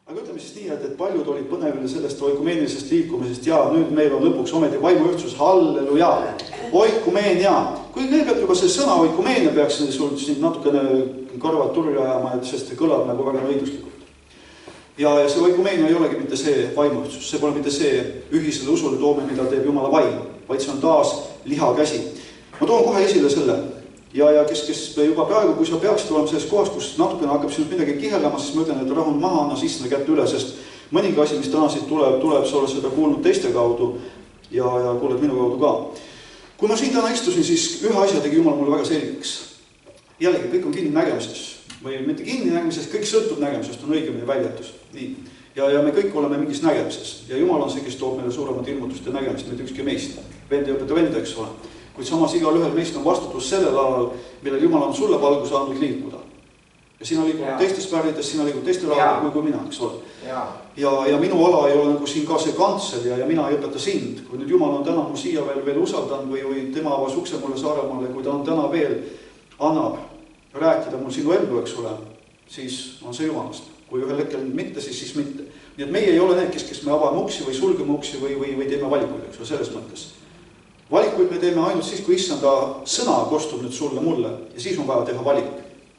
Aga ütleme siis nii, et paljud olid põnevil sellest oikumeenilisest liikumisest ja nüüd meil on lõpuks ometi vaimu ühtsus, halleluja, oikumeenia. Kui kõigepealt juba see sõna oikumeenia peaks sul siin natukene karvad turri ajama, sest kõlab nagu väga õiguslikult. Ja see oikumeenia ei olegi mitte see vaimu ühtsus, see pole mitte see ühisele usule toome, mida teeb Jumala vaim, vaid see on taas liha käsi. Ma toon kohe esile selle. Ja kes juba praegu, kui sa peaksid olema selles kohas, kus natukene hakkab sinust midagi kihelema, siis ma ütlen, et rahun maha, anna sissna kätte üle, sest mõningi asi, mis täna siit tuleb, sa oled seda kuulnud teiste kaudu ja kuuled minu kaudu ka. Kui ma siin täna istusin, siis ühe asja tegi Jumal mulle väga selgeks. Jällegi, kõik on kinni nägemises. Või mitte kinni nägemises, kõik sõltub nägemisest, on õigemini väljatus. Nii. Ja me kõik oleme mingis nägemises. Ja Jumal on see, kes toob meile suuremat ilmutust ja nägemist, mitte ükski meist. Vend ei õpeta venda, eks ole. Kuid samas igal ühel meist on vastutus sellel alal, millel Jumal on sulle valguse andnud liikuda. Ja sina liigud teistes värvides, sina liigud teistel alal kui mina, eks ole. Ja minu ala ei ole nagu siin ka see kantsel ja mina ei õpeta sind. Kui nüüd Jumal on täna mu siia veel usaldanud või tema avas ukse mulle Saaremaale, kui ta on täna veel annab rääkida mul sinu ellu, eks ole, siis on see Jumalast. Kui ühel hetkel mitte, siis mitte. Nii et meie ei ole need, kes me avame uksi või sulgeme uksi või teeme valikuid, eks ole, selles mõttes. Valikuid me teeme ainult siis, kui issanda sõna kostub nüüd sulle mulle ja siis on vaja teha valik.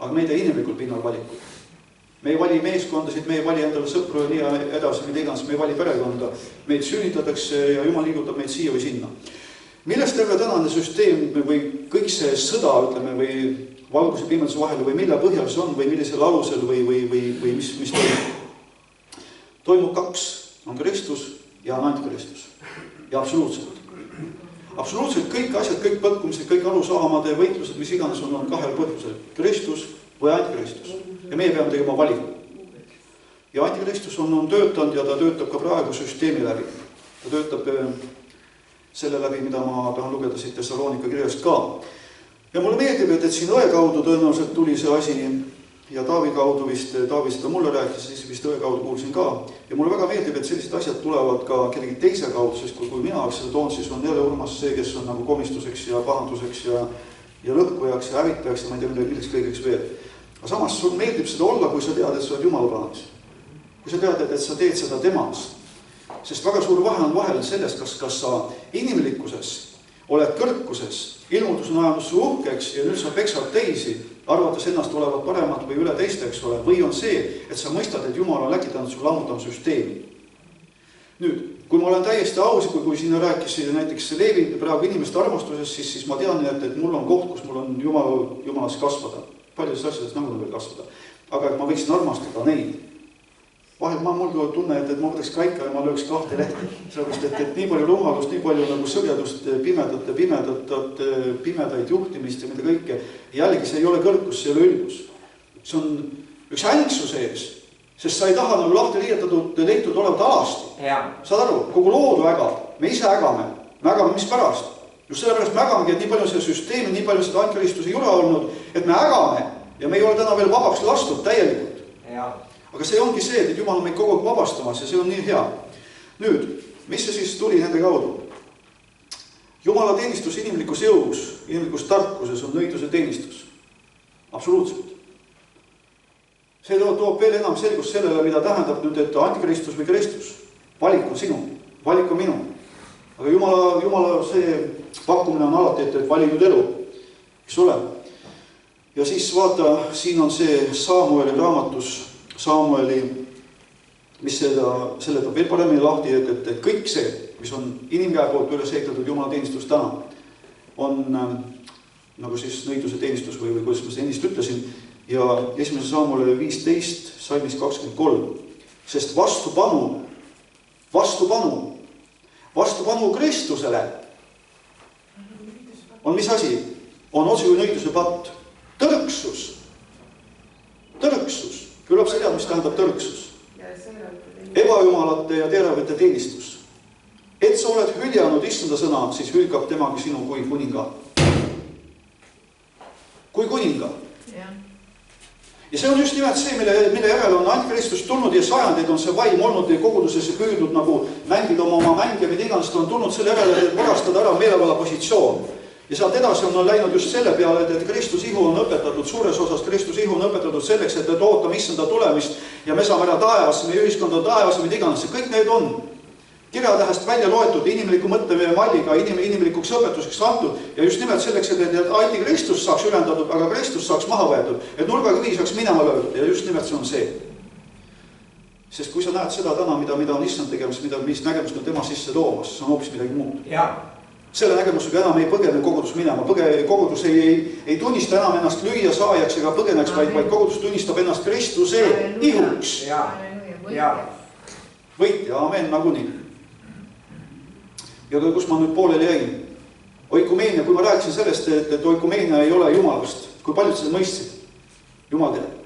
Aga me ei tee inimlikul pinnal valikuid. Me ei vali meeskondasid, me ei vali endale sõpru ja nii edasi, mida iganes, me ei vali perekonda. Meid sünnitatakse ja Jumal liigutab meid siia või sinna. Millest terve tänane süsteem või kõik see sõda, ütleme, või valguse pimeduse vahel või mille põhjal see on või millisel alusel või mis toimub? Toimub kaks. On Kristus ja on antikristus. Ja absoluutselt. Absoluutselt kõik asjad, kõik põtkumised, kõik arusaamade võitlused, mis iganes on kahel põhjusel. Kristus või antikristus. Ja meie peame tegema valiku. Ja antikristus on töötanud ja ta töötab ka praegu süsteemi läbi. Ta töötab selle läbi, mida ma tahan lugeda siit Thessalonika kirjast ka. Ja mulle meeldib, et siin õe kaudu tõenäoliselt tuli see asi ja Taavi kaudu vist, Taavi seda mulle rääkis, siis vist õe kaudu kuulsin ka. Ja mulle väga meeldib, et sellised asjad tulevad ka kellegi teise kaudu, sest kui mina seda toon, siis on jälle Urmas see, kes on nagu komistuseks ja pahanduseks ja lõhkujaks ja hävitajaks ja ma ei tea milleks kõigeks veel. Aga samas sul meeldib seda olla, kui sa tead, et sa oled Jumala plaanis. Kui sa tead, et sa teed seda temas. Sest väga suur vahe on vahel sellest, kas sa inimlikkuses oled kõrkuses, ilmutus on ajanud su uhkeks ja nüüd sa peksad teisi, arvates ennast olevat paremat või üle teiste, eks ole, või on see, et sa mõistad, et Jumal on läkitanud su lammutav süsteemi. Nüüd, kui ma olen täiesti aus, kui sinna rääkis näiteks Leevi praegu inimeste armastuses, siis ma tean, et mul on koht, kus mul on Jumalas kasvada. Paljudes asjades nagu veel kasvada. Aga ma võiksin armastada neid. Vahel mul tunne, et ma võtaks kaika ja ma lööks kahte lehte. Sellepärast, et nii palju rumalust, nii palju nagu sõgedust, pimedaid juhtimist ja mida kõike. Jällegi see ei ole kõrgus, see ei ole ülgus. See on üks ängsus ees, sest sa ei taha nagu lahti leitud olevat alasti. Saad aru, kogu loodu ägab, me ise ägame. Me ägame mis pärast? Just sellepärast me ägamegi, et nii palju seda süsteemi, nii palju seda antikristuse jura olnud, et me ägame ja me ei ole täna veel vabaks lastud täielikult. Aga see ongi see, et Jumal on meid kogu aeg vabastamas ja see on nii hea. Nüüd, mis see siis tuli nende kaudu? Jumala teenistus inimlikus jõus, inimlikus tarkuses on nõiduse teenistus. Absoluutselt. See toob veel enam selgust sellele, mida tähendab nüüd, et antikristus või Kristus. Valik on sinu, valik on minu. Aga Jumala see pakkumine on alati, et vali nüüd elu. Eks ole? Ja siis vaata, siin on see Samueli raamatus Samueli, mis selle ta veel paremini lahti, et kõik see, mis on inimkäe poolt üles ehitatud Jumala teenistus täna, on nagu siis nõiduse teenistus või kuidas ma seda ennist ütlesin, ja 1. Samueli 15, salmis 23, sest vastupanu Kristusele on mis asi? On otsi kui nõiduse patt. Tõrksus. Küllap sa tead, mis tähendab tõrksus. Ebajumalate ja teravate teenistus. Et sa oled hüljanud issanda sõna, siis hülgab temagi sinu kui kuninga. Kui kuninga. Ja see on just nimelt see, mille järele on antikristus tulnud ja sajandeid on see vaim olnud ja koguduses püüdnud nagu mängida oma mänge, mida iganes ta on tulnud selle järele, et varastada ära meelevalla positsioon. Ja sealt edasi on läinud just selle peale, et Kristus ihu on õpetatud, suures osas Kristus ihu on õpetatud selleks, et ootame issanda tulemist ja me saame ära taevas, meie ühiskond on taevas ja mida iganes. Kõik need on kirjatähest välja loetud inimliku mõtte malliga, inimlikuks õpetuseks antud ja just nimelt selleks, et antikristus saaks ülendatud, aga Kristus saaks maha võetud, et nurgakivi saaks minema löödud ja just nimelt see on see. Sest kui sa näed seda täna, mida on issand tegemas, mis nägemus on tema sisse toomas, see on hoopis midagi muud. Selle nägemusega enam ei põgene kogudus minema. Kogudus ei tunnista enam ennast lüüa saajaks ega põgeneks, vaid kogudus tunnistab ennast Kristuse ihuks. Võitja, amen, nagunii. Ja kus ma nüüd pooleli jäin? Oikumeenia, kui ma rääkisin sellest, et oikumeenia ei ole jumalast, kui paljud seda mõistsid? Jumal teab.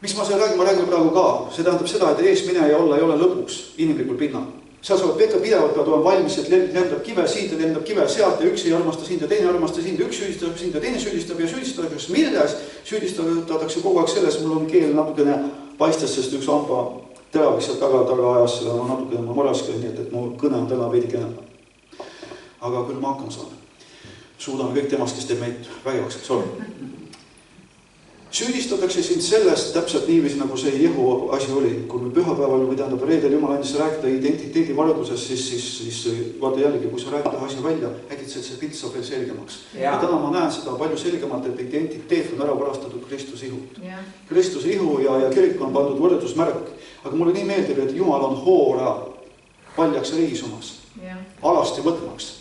Mis ma seal räägin? Ma räägin praegu ka. See tähendab seda, et ees mine ja olla ei ole lõpuks inimlikul pinnal. Seal sa oled pidevalt pead olema valmis, et lendab kive siit ja lendab kive sealt ja üks ei armasta sind ja teine armasta sind ja üks süüdistab sind ja teine süüdistab ja süüdistatakse milles. Süüdistatakse kogu aeg selles, mul on keel natukene paistes, sest üks hamba teravik sealt taga ajas seda natukene maraskele, nii et mu kõne on täna veidi kena. Aga küll ma hakkama saan. Suudame kõik temast, kes teeb meid vägevaks, eks ole. Süüdistatakse sind sellest täpselt niiviisi, nagu see Jehu asi oli. Kui me pühapäeval või tähendab reedel Jumala andis rääkida identiteedi varuduses, siis vaata jällegi, kui sa räägid asja välja, äkitselt see pilt saab veel selgemaks. Ja täna ma näen seda palju selgemalt, et identiteet on ära varastatud Kristuse ihult. Kristuse ihu ja kirik on pandud võrdusmärk. Aga mulle nii meeldib, et Jumal on hoora paljaks riisumas, alasti võtmaks.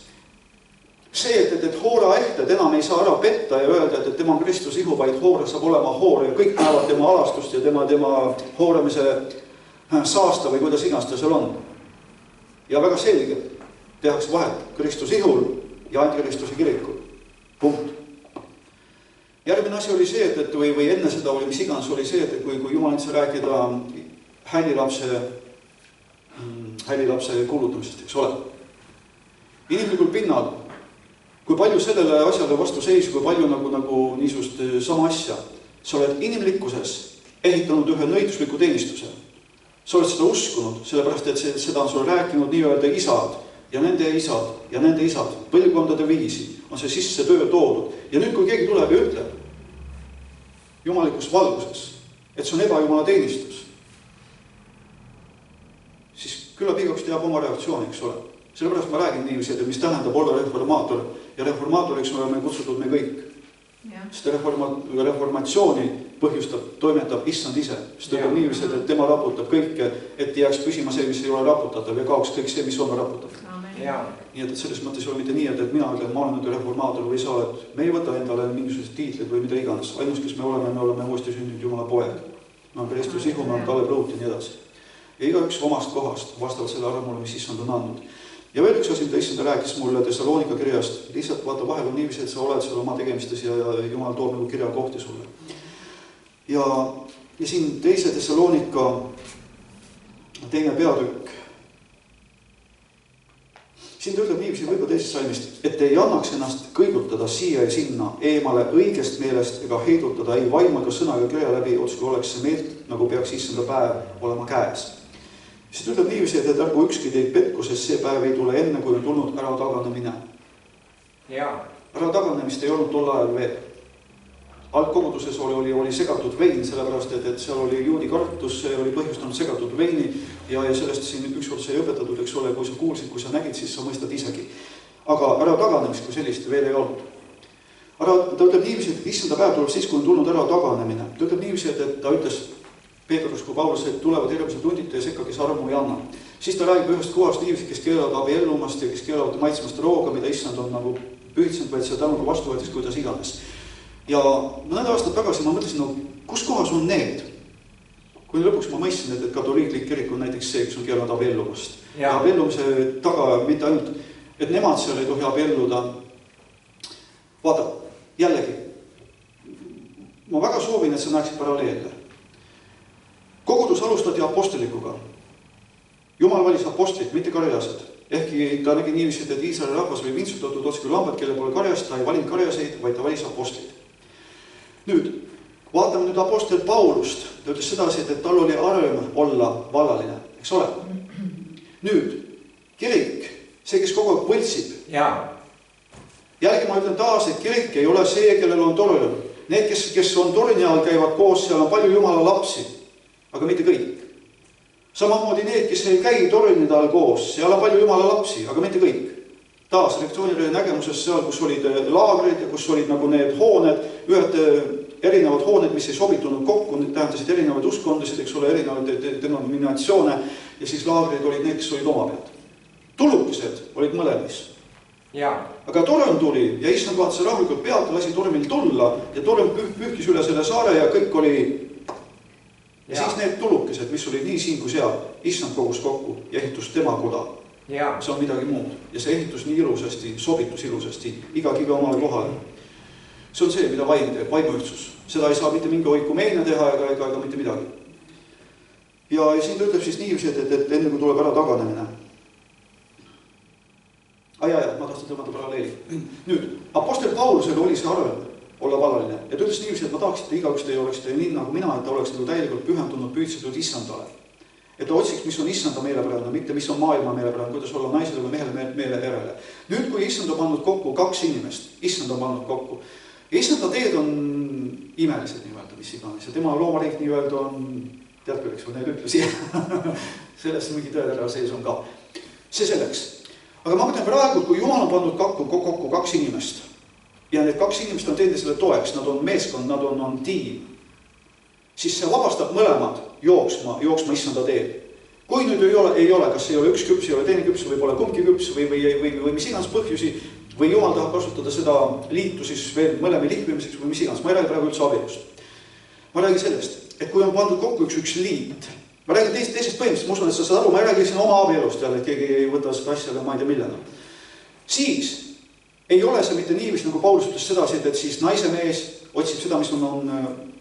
See, et hoora ehted enam ei saa ära petta ja öelda, et tema on Kristus ihu, vaid hoora saab olema hoor ja kõik näevad tema alastust ja tema hooramise saasta või kuidas iganes ta seal on. Ja väga selge tehakse vahet Kristus ihul ja antikristuse kirikul. Punkt. Järgmine asi oli see, et või enne seda oli, mis iganes oli see, et kui Jumal andis rääkida hälilapse kuulutamisest, eks ole. Inimlikul pinnal, kui palju sellele asjale vastu seis, kui palju nagu niisugust sama asja. Sa oled inimlikkuses ehitanud ühe nõidusliku teenistuse. Sa oled seda uskunud, sellepärast, et seda on sulle rääkinud nii-öelda isad ja nende isad, põlvkondade viisi on see sisse töö toodud. Ja nüüd, kui keegi tuleb ja ütleb jumalikus valguses, et see on ebajumala teenistus, siis küllap igaüks teab oma reaktsiooni, eks ole. Sellepärast ma räägin niiviisi, et mis tähendab olla reformaator ja reformaatoriks oleme kutsutud me kõik. Sest reformatsiooni toimetab issand ise. Sest ütleb niiviisi, et tema raputab kõike, et jääks püsima see, mis ei ole raputatav ja kaoks kõik see, mis on raputav. Nii et selles mõttes ei ole mitte nii, et mina ütlen, ma olen nüüd reformaator või sa oled. Me ei võta endale mingisugused tiitlid või mida iganes. Ainus, kes me oleme uuesti sündinud Jumala poeg. Me on Kristus ihu, me on Kalev Luut ja nii edasi. Ja igaüks omast kohast vastavalt selle arvamule, mis issand on andnud. Ja veel üks asi, mida issand rääkis mulle Thessalonika kirjast. Lihtsalt vaata vahel on niiviisi, et sa oled seal oma tegemistes ja Jumal toob nagu kirja kohti sulle. Ja siin teise Thessalonika teine peatükk. Siin ta ütleb niiviisi võib-olla teisest salmist, et ei annaks ennast kõigutada siia ja sinna eemale õigest meelest ega heidutada ei vaimaga sõnaga kirja läbi, otsugi oleks see meelt, nagu peaks issanda päev olema käes. Siis ütleb niiviisi, et ärgu ükski teid petku, sest see päev ei tule enne, kui on tulnud ära taganemine. Ära taganemist ei olnud tol ajal veel. Algkoguduses oli segatud vein, sellepärast, et seal oli juudi kartus, see oli põhjustanud segatud veini ja sellest siin ükskord sai õpetatud, eks ole, kui sa kuulsid, kui sa nägid, siis sa mõistad isegi. Aga ära taganemist kui sellist veel ei olnud. Ta ütleb niiviisi, et issanda päev tuleb siis, kui on tulnud ära taganemine. Ta ütleb niiviisi, et ta ütles Peetrus, kui Paulus, et tulevad hirmsad tundite ja sekka, kes armu ei anna. Siis ta räägib ühest kohast niiviisi, kes keelavad abiellumast ja kes keelavad maitsmast rooga, mida issand on nagu pühitsenud, vaid see tänuga vastu võetis, kuidas iganes. Ja mõned aastad tagasi ma mõtlesin, kus kohas on need? Kui lõpuks ma mõistsin, et katoliiklik kirik on näiteks see, kes on keelanud abiellumast. Ja abiellumise taga mitte ainult, et nemad seal ei tohi abielluda. Vaata, jällegi, ma väga soovin, et sa näeksid paralleelle. Kogudus alustati apostolikuga. Jumal valis apostlit, mitte karjased. Ehkki ta nägi niiviisi, et Iisraeli rahvas või vintsutatud otski lambad, kelle pole karjast, ta ei valinud karjaseid, vaid ta valis apostlit. Nüüd, vaatame nüüd apostel Paulust. Ta ütles sedasi, et tal oli arm olla vallaline, eks ole? Nüüd, kirik, see, kes kogu aeg võltsib. Jälgi ma ütlen taas, et kirik ei ole see, kellel on torn. Need, kes on torni all, käivad koos, seal on palju Jumala lapsi, aga mitte kõik. Samamoodi need, kes ei käi tornide all koos, seal on palju Jumala lapsi, aga mitte kõik. Taas reaktsioonile nägemuses seal, kus olid laagrid ja kus olid nagu need hooned, ühed erinevad hooned, mis ei sobitunud kokku, need tähendasid erinevaid uskondasid, eks ole, erinevaid denominatsioone ja siis laagrid olid need, kes olid oma pealt. Tulukesed olid mõlemis. Aga torm tuli ja issand vaatas rahulikult pealt, lasi tormil tulla ja torm pühkis üle selle saare ja kõik oli. Ja siis need tulukesed, mis olid nii siin kui seal, issand kogus kokku ja ehitus tema koda. See on midagi muud ja see ehitus nii ilusasti, sobitus ilusasti, iga kive omale kohale. See on see, mida vaim teeb, vaimuühtsus. Seda ei saa mitte mingi oikumeenia teha ega mitte midagi. Ja siin ta ütleb siis niiviisi, et enne kui tuleb ära taganemine. Ma tahtsin tõmmata paralleeli. Nüüd, apostel Paulusel oli see arvel olla valaline ja ta ütles niiviisi, et ma tahaks, et igaüks teie oleksite nii nagu mina, et ta oleks nagu täielikult pühendunud, püüdsetud issandale. Et ta otsiks, mis on issanda meelepärane, mitte mis on maailma meelepärane, kuidas olla naisele või mehele meele järele. Nüüd, kui issand on pannud kokku 2 inimest, issand on pannud kokku. Issanda teed on imelised nii-öelda, mis iganes. Ja tema loomariik nii-öelda on, tead külleks või neid ütlusi, sellest mingi tõedera sees on ka. See selleks. Aga ma mõtlen praegu, kui Jumal on pannud kokku 2 inimest ja need 2 inimest on teinud selle toeks, nad on meeskond, nad on tiim, siis see vabastab mõlemad jooksma issanda teed. Kui nüüd ei ole, kas ei ole üks küps, ei ole teine küps, võib olla kumbki küps või mis iganes põhjusi, või Jumal tahab kasutada seda liitu siis veel mõlemi liikvimiseks või mis iganes. Ma ei räägi praegu üldse abielust. Ma räägin sellest, et kui on pandud kokku üks liit, ma räägin teisest põhimõttest, ma usun, et sa saad aru, ma ei räägi siin oma abielust jälle, et keegi ei võta seda asja, ma ei tea millena. Siis ei ole see mitte niivis, nagu Paulus ütles sedasi, et siis naise mees otsib seda, mis on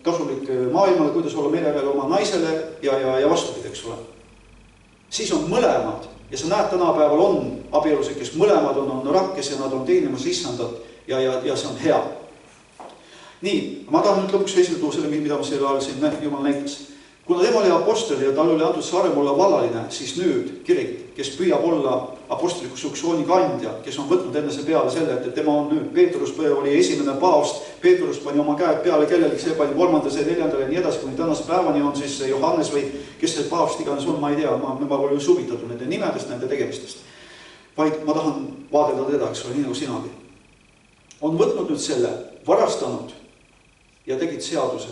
kasulik maailmale, kuidas olla meelerele oma naisele ja vastupidi, eks ole. Siis on mõlemad ja sa näed tänapäeval on abielused, kes mõlemad on rakkes ja nad on teenimas issandat ja see on hea. Nii, ma tahan nüüd lõpuks esile tuua selle, mida ma selle ajal siin Jumal näitas. Kuna tema oli apostel ja tal oli antud see arem olla valaline, siis nüüd kirik, kes püüab olla apostliku suktsiooni kandja, kes on võtnud enne see peale selle, et tema on nüüd, Peetrus oli esimene paavst, Peetrus pani oma käed peale kellelgi, see pani 3. ja 4. ja nii edasi, kuni tänase päevani on siis Johannes või kes see paavst iganes on, ma ei tea, ma pole just huvitatud nende nimedest, nende tegemistest. Vaid ma tahan vaadelda teda, eks ole, nii nagu sinagi. On võtnud nüüd selle, varastanud ja tegid seaduse.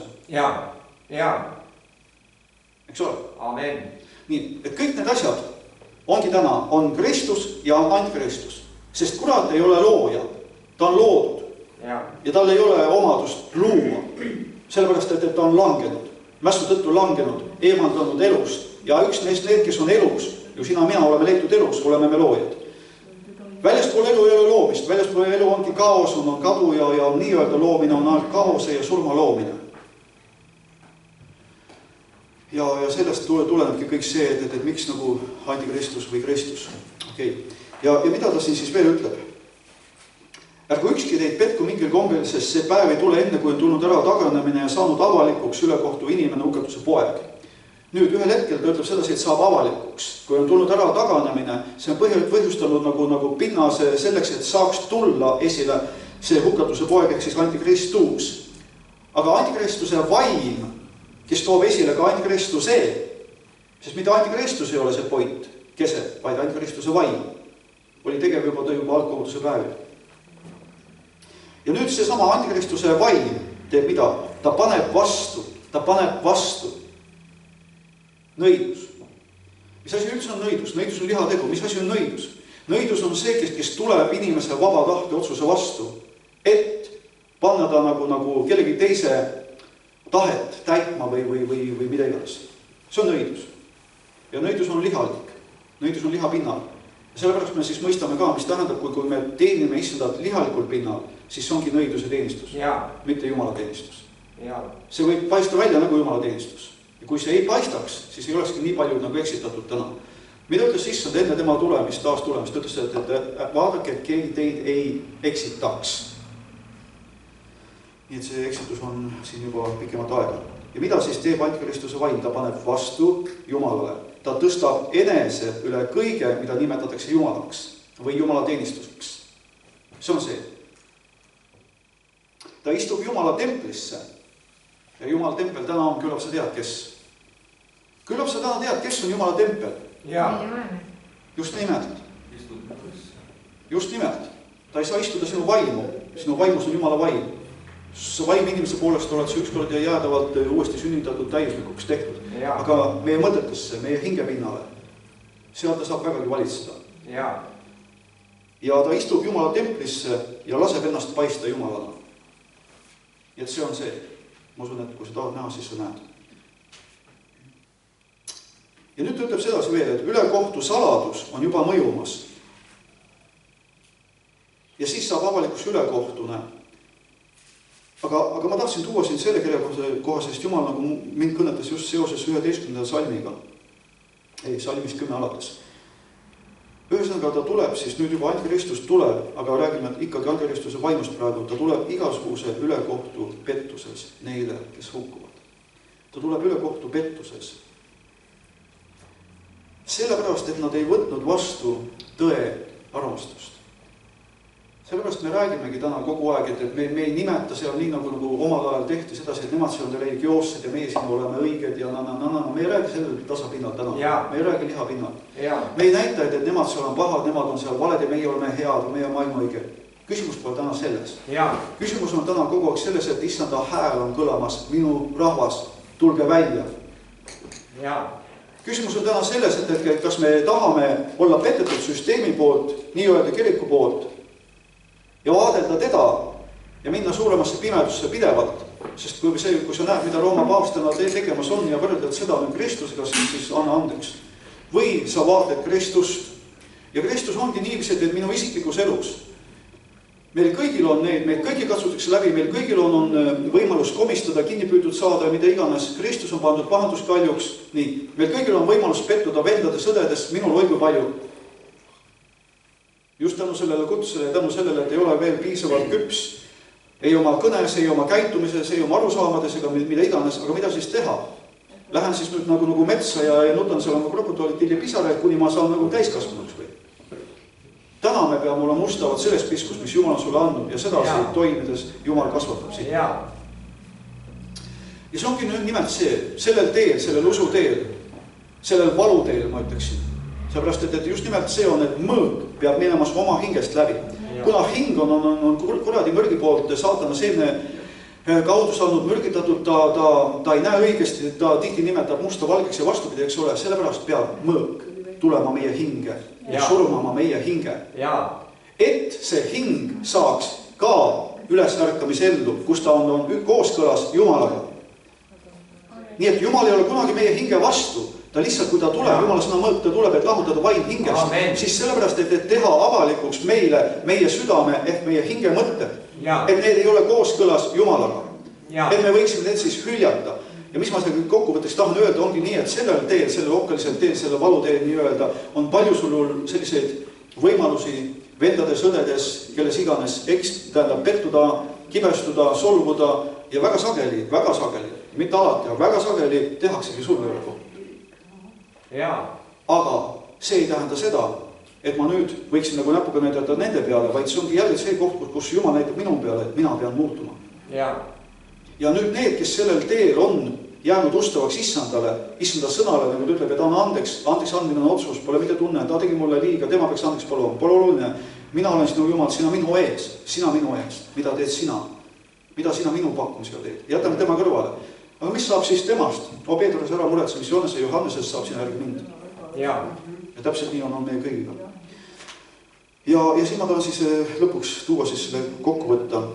Eks ole? Amen. Nii, et kõik need asjad ongi täna, on Kristus ja on antikristus. Sest kurat ei ole looja, ta on loodud ja tal ei ole omadust luua. Sellepärast, et ta on langenud, mässu tõttu langenud, eemaldanud elust ja üks neist need, kes on elus, ju sina, mina oleme leitud elus, oleme me loojad. Väljaspool elu ei ole loomist, väljaspool elu ongi kaos, on kadu ja on nii-öelda loomine, on kaose ja surma loomine. Ja sellest tulenebki kõik see, et miks nagu antikristus või Kristus. Okay. Ja mida ta siin siis veel ütleb? Ärgu ükski teid petku mingil kombel, sest see päev ei tule enne, kui on tulnud ära taganemine ja saanud avalikuks ülekohtu inimene hukatuse poeg. Nüüd ühel hetkel ta ütleb sedasi, et saab avalikuks. Kui on tulnud ära taganemine, see on põhjustanud nagu pinnase selleks, et saaks tulla esile see hukatuse poeg, ehk siis antikristus. Aga antikristuse vaim, kes toob esile ka antikristuse, sest mitte antikristus ei ole see point, kese, vaid antikristuse vaim oli tegev juba algkoguduse päevil. Ja nüüd see sama antikristuse vaim teeb mida? Ta paneb vastu nõidus. Mis asi üldse on nõidus? Nõidus on lihategu. Mis asi on nõidus? Nõidus on see, kes tuleb inimese vaba tahte otsuse vastu, et panna ta nagu kellegi teise tahet täitma või mida iganes. See on nõidus. Ja nõidus on lihalik. Nõidus on liha pinnal. Ja sellepärast me siis mõistame ka, mis tähendab, kui me teenime issandat lihalikul pinnal, siis see ongi nõiduse teenistus, mitte Jumala teenistus. See võib paista välja nagu Jumala teenistus. Ja kui see ei paistaks, siis ei olekski nii palju nagu eksitatud täna. Mida ütles issand enne tema tulemist, taas tulemist, ütles, et vaadake, et keegi teid ei eksitaks. Nii et see eksitus on siin juba pikemat aega. Ja mida siis teeb antikristuse vaim? Ta paneb vastu Jumalale. Ta tõstab enese üle kõige, mida nimetatakse Jumalaks või Jumala teenistuseks. See on see. ta istub Jumala templisse. Ja Jumala tempel täna on, küllap sa tead, kes. Küllap sa täna tead, kes on Jumala tempel. Just nimelt. Just nimelt. Ta ei saa istuda sinu vaimu. Sinu vaimus on Jumala vaim. Sa vaim inimese poolest oled sa ükskord ja jäädavalt uuesti sünnitatud täiuslikuks tehtud. Aga meie mõtetesse, meie hingepinnale, seal ta saab vägagi valitseda. Ja ta istub Jumala templisse ja laseb ennast paista Jumalana. Et see on see. Ma usun, et kui sa tahad näha, siis sa näed. Ja nüüd ta ütleb sedasi veel, et ülekohtu saladus on juba mõjumas. Ja siis saab avalikkus ülekohtune. Aga ma tahtsin tuua siin selle kirjakoha, sest Jumal nagu mind kõnetas just seoses 11. salmiga. Salmist 10 alates. Ühesõnaga ta tuleb, siis nüüd juba antikristus tuleb, aga räägime ikkagi antikristuse vaimust praegu, ta tuleb igasuguse ülekohtu pettuses neile, kes hukkuvad. Ta tuleb ülekohtu pettuses. Sellepärast, et nad ei võtnud vastu tõe armastust. Sellepärast me räägimegi täna kogu aeg, et me ei nimeta seal nii nagu omal ajal tehti sedasi, et nemad seal on religioossed ja meie siin oleme õiged ja me ei räägi sellel tasapinnal täna. Me ei räägi lihapinnal. Me ei näita, et nemad seal on pahad, nemad on seal valed ja meie oleme head ja meie on maailma õige. Küsimus pole täna selles. Küsimus on täna kogu aeg selles, et issanda hääl on kõlamas, minu rahvas, tulge välja. Küsimus on täna selles, et kas me tahame olla petetud süsteemi poolt, nii-öelda kiriku poolt, ja vaadelda teda ja minna suuremasse pimedusse pidevalt. Sest kui sa näed, mida Rooma paavst täna tegemas on ja võrdled seda nüüd Kristusega, siis anna andeks. Või sa vaatled Kristust. Ja Kristus ongi niiviisi, et minu isiklikus elus. Meil kõigil on need, meil kõigi katsutakse läbi, meil kõigil on võimalus komistada, kinni püütud saada ja mida iganes. Kristus on pandud pahanduskaljuks. Nii, meil kõigil on võimalus pettuda vendade sõdedes, minul oi kui palju. Just tänu sellele kutsusele ja tänu sellele, et ei ole veel piisavalt küps, ei oma kõnes, ei oma käitumises, ei oma arusaamades ega mida iganes, aga mida siis teha? Lähen siis nüüd nagu metsa ja nutan seal oma krokodillitilli pisaraid, kuni ma saan nagu täiskasvanuks või. Täna me peame olema mustavad selles piskus, mis Jumal on sulle andnud ja seda toimides Jumal kasvatab sind. Ja see ongi nüüd nimelt see, sellel teel, sellel usu teel, sellel valu teel, ma ütleksin. Seepärast, et just nimelt see on, et mõõk peab minemas oma hingest läbi. Kuna hing on kuradi mürgi poolt saatana seemne kaudu saanud mürgitatud, ta ei näe õigesti, ta tihti nimetab musta valgeks ja vastupidi, eks ole, sellepärast peab mõõk tulema meie hinge ja surmama meie hinge. Et see hing saaks ka ülesärkamisellu, kus ta on kooskõlas Jumalaga. Nii et Jumal ei ole kunagi meie hinge vastu. Ta lihtsalt, kui ta tuleb, Jumala sõna mõõk, ta tuleb, et lahutada vaim hingest, siis sellepärast, et teha avalikuks meile, meie südame ehk meie hinge mõtted, et need ei ole kooskõlas Jumalaga. Et me võiksime need siis hüljata. Ja mis ma selle kokkuvõtteks tahan öelda, ongi nii, et sellel teel, selle okkalisel teel, selle valuteel nii öelda, on palju sul selliseid võimalusi vendades, õdedes, kelles iganes pettuda, kibestuda, solvuda ja väga sageli, mitte alati, aga väga sageli tehaksegi sulle üle kohta. Aga see ei tähenda seda, et ma nüüd võiksin nagu näpuga näidata nende peale, vaid see ongi jälle see koht, kus Jumal näitab minu peale, et mina pean muutuma. Ja nüüd need, kes sellel teel on jäänud ustavaks issanda sõnale, nagu ta ütleb, et anna andeks andmine on otsus, pole mitte tunne, ta tegi mulle liiga, tema peaks andeks paluma, pole oluline, mina olen sinu Jumal, sina minu ees, mida teed sina, mida sina minu pakkumisega teed, jätame tema kõrvale. Aga mis saab siis temast? Peetrus ära muretse, mis Johannesest saab sina järgi mind. Ja täpselt nii on meie kõigiga. Ja siis ma tahan siis lõpuks tuua siis selle kokku võtta.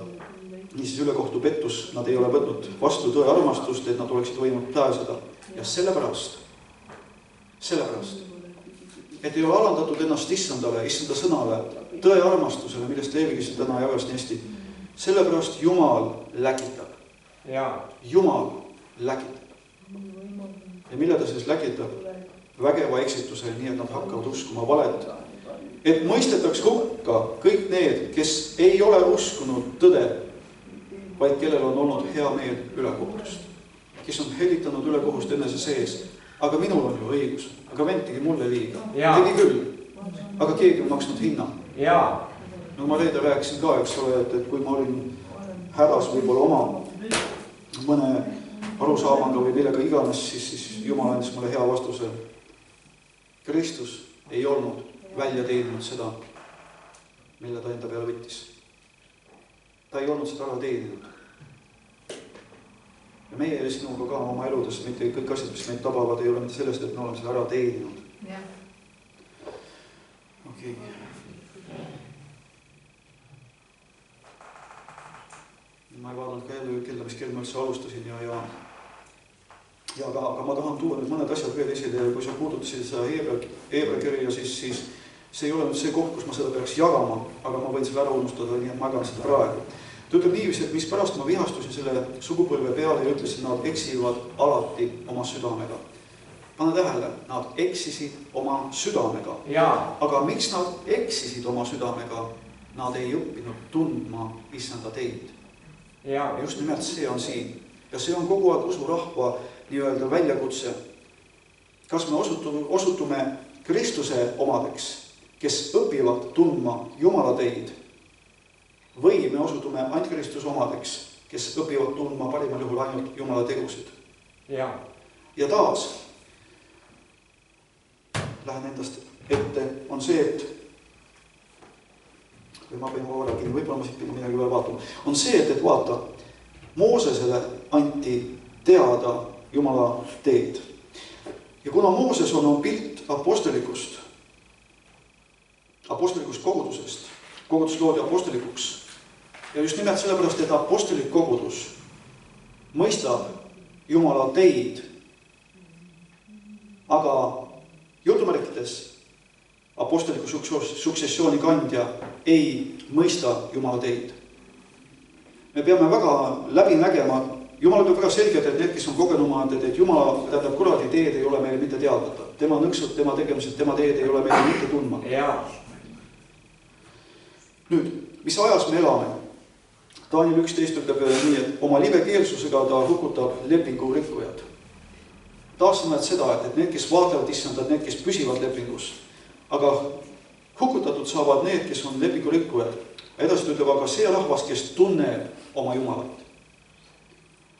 Niisiis ülekohtu pettus, nad ei ole võtnud vastu tõe armastust, et nad oleksid võinud pääseda. Ja sellepärast, et ei ole alandatud ennast issanda sõnale, tõe armastusele, millest Leevikist täna jagas nii hästi. Sellepärast Jumal läkitab. Jumal läkitab. Ja mille ta siis läkitab? Vägeva eksituse, nii et nad hakkavad uskuma valet. Et mõistetaks hukka kõik need, kes ei ole uskunud tõde, vaid kellel on olnud hea meel ülekohtust. Kes on helitanud ülekohust enese sees. Aga minul on ju õigus. Aga vend tegi mulle liiga. Tegi küll. Aga keegi on maksnud hinna. No ma reede rääkisin ka, eks ole, et kui ma olin hädas võib-olla oma mõne arusaamaga või millega iganes, siis Jumal andis mulle hea vastuse. Kristus ei olnud välja teeninud seda, mille ta enda peale võttis. Ta ei olnud seda ära teeninud. Ja meie sinuga ka oma eludes, mitte kõik asjad, mis meid tabavad, ei ole mitte sellest, et me oleme seda ära teeninud. Okei. Ma ei vaadanud ka jälle kella, mis kell ma üldse alustasin aga ma tahan tuua nüüd mõned asjad veel esile ja kui sa puudutasid seda Heebra kirja, siis see ei ole nüüd see koht, kus ma seda peaks jagama, aga ma võin selle ära unustada, nii et ma jagan seda praegu. Ta ütleb niiviisi, et mispärast ma vihastusin selle sugupõlve peale ja ütlesin, nad eksivad alati oma südamega. Pane tähele, nad eksisid oma südamega. Aga miks nad eksisid oma südamega? Nad ei õppinud tundma issanda teid. Ja just nimelt see on siin. Ja see on kogu aeg usurahva nii-öelda väljakutse. Kas me osutume Kristuse omadeks, kes õpivad tundma Jumala teid, või me osutume ainult Kristuse omadeks, kes õpivad tundma parimal juhul ainult Jumala tegusid. Ja taas, lähen endast ette, on see, et või ma pean kogu rääkima, võib-olla ma siit pidin midagi veel vaatama, on see, et vaata, Moosesele anti teada Jumala teed. Ja kuna Mooses on pilt apostelikust kogudusest, kogudus loodi apostolikuks, ja just nimelt sellepärast, et apostelik kogudus mõistab Jumala teid, aga jutumärkides aposteliku suksessiooni kandja ei mõista Jumala teid. Me peame väga läbi nägema, Jumal peab väga selgelt, et need, kes on kogenumad, et Jumala, tähendab, kuradi teed ei ole meile mitte teadmata. Tema nõksud, tema tegemised, tema teed ei ole meile mitte tundma. Nüüd, mis ajas me elame? Daniel 11 ütleb nii, et oma libekeelsusega ta hukutab lepingu rikkujad. Taas näed seda, et need, kes vaatavad issandad, need, kes püsivad lepingus. Aga hukutatud saavad need, kes on lepingu rikkujad. Edasi ütleb aga see rahvas, kes tunneb oma Jumalat.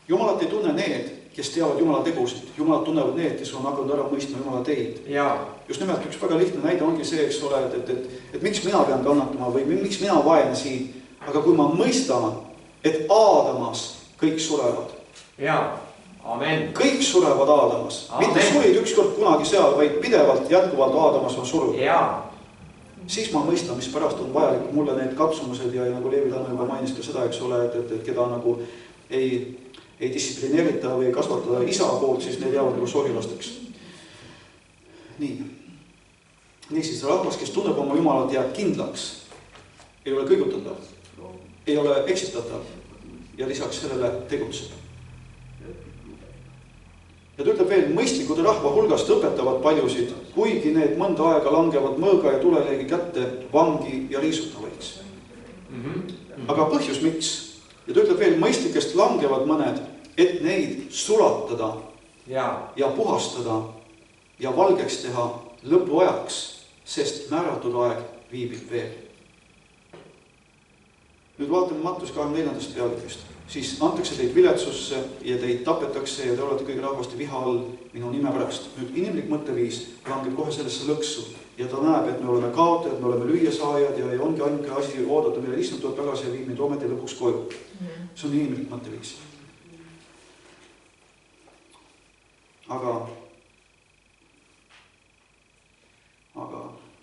Jumalat ei tunne need, kes teavad Jumala tegusid. Jumalat tunnevad need, kes on hakanud ära mõistma Jumala teid. Just nimelt üks väga lihtne näide ongi see, eks ole, et miks mina pean kannatama või miks mina vaene siin. Aga kui ma mõistan, et Aadamas kõik surevad. Amen. Kõik surevad Aadamas. Mitte surid ükskord kunagi seal, vaid pidevalt jätkuvalt Aadamas on surud. Siis ma mõistan, mis pärast on vajalik mulle need katsumused ja nagu Leevi Tanno juba mainis ka seda, eks ole, et keda nagu ei distsiplineerita või kasvatada isa poolt, siis need jäävad nagu sorilasteks. Niisiis, rahvas, kes tunneb oma Jumalat, jääb kindlaks, ei ole kõigutatav, ei ole eksitatav ja lisaks sellele tegutseb. Ja ta ütleb veel, mõistlikud rahva hulgast õpetavad paljusid, kuigi need mõnda aega langevad mõõga ja tuleleegi kätte vangi ja riisuta võiks. Aga põhjus miks? Ja ta ütleb veel, mõistlikest langevad mõned, et neid sulatada ja puhastada ja valgeks teha lõpuajaks, sest määratud aeg viibib veel. Nüüd vaatame Mattus 24. pealükest. Siis antakse teid viletsusse ja teid tapetakse ja te olete kõige rahvaste viha all minu nime pärast. Nüüd inimlik mõtteviis langeb kohe sellesse lõksu ja ta näeb, et me oleme kaotajad, me oleme lüüasaajad ja ongi ainuke asi oodata, mille issand tuleb tagasi ja viib meid ometi lõpuks koju. See on inimlik mõtteviis. Aga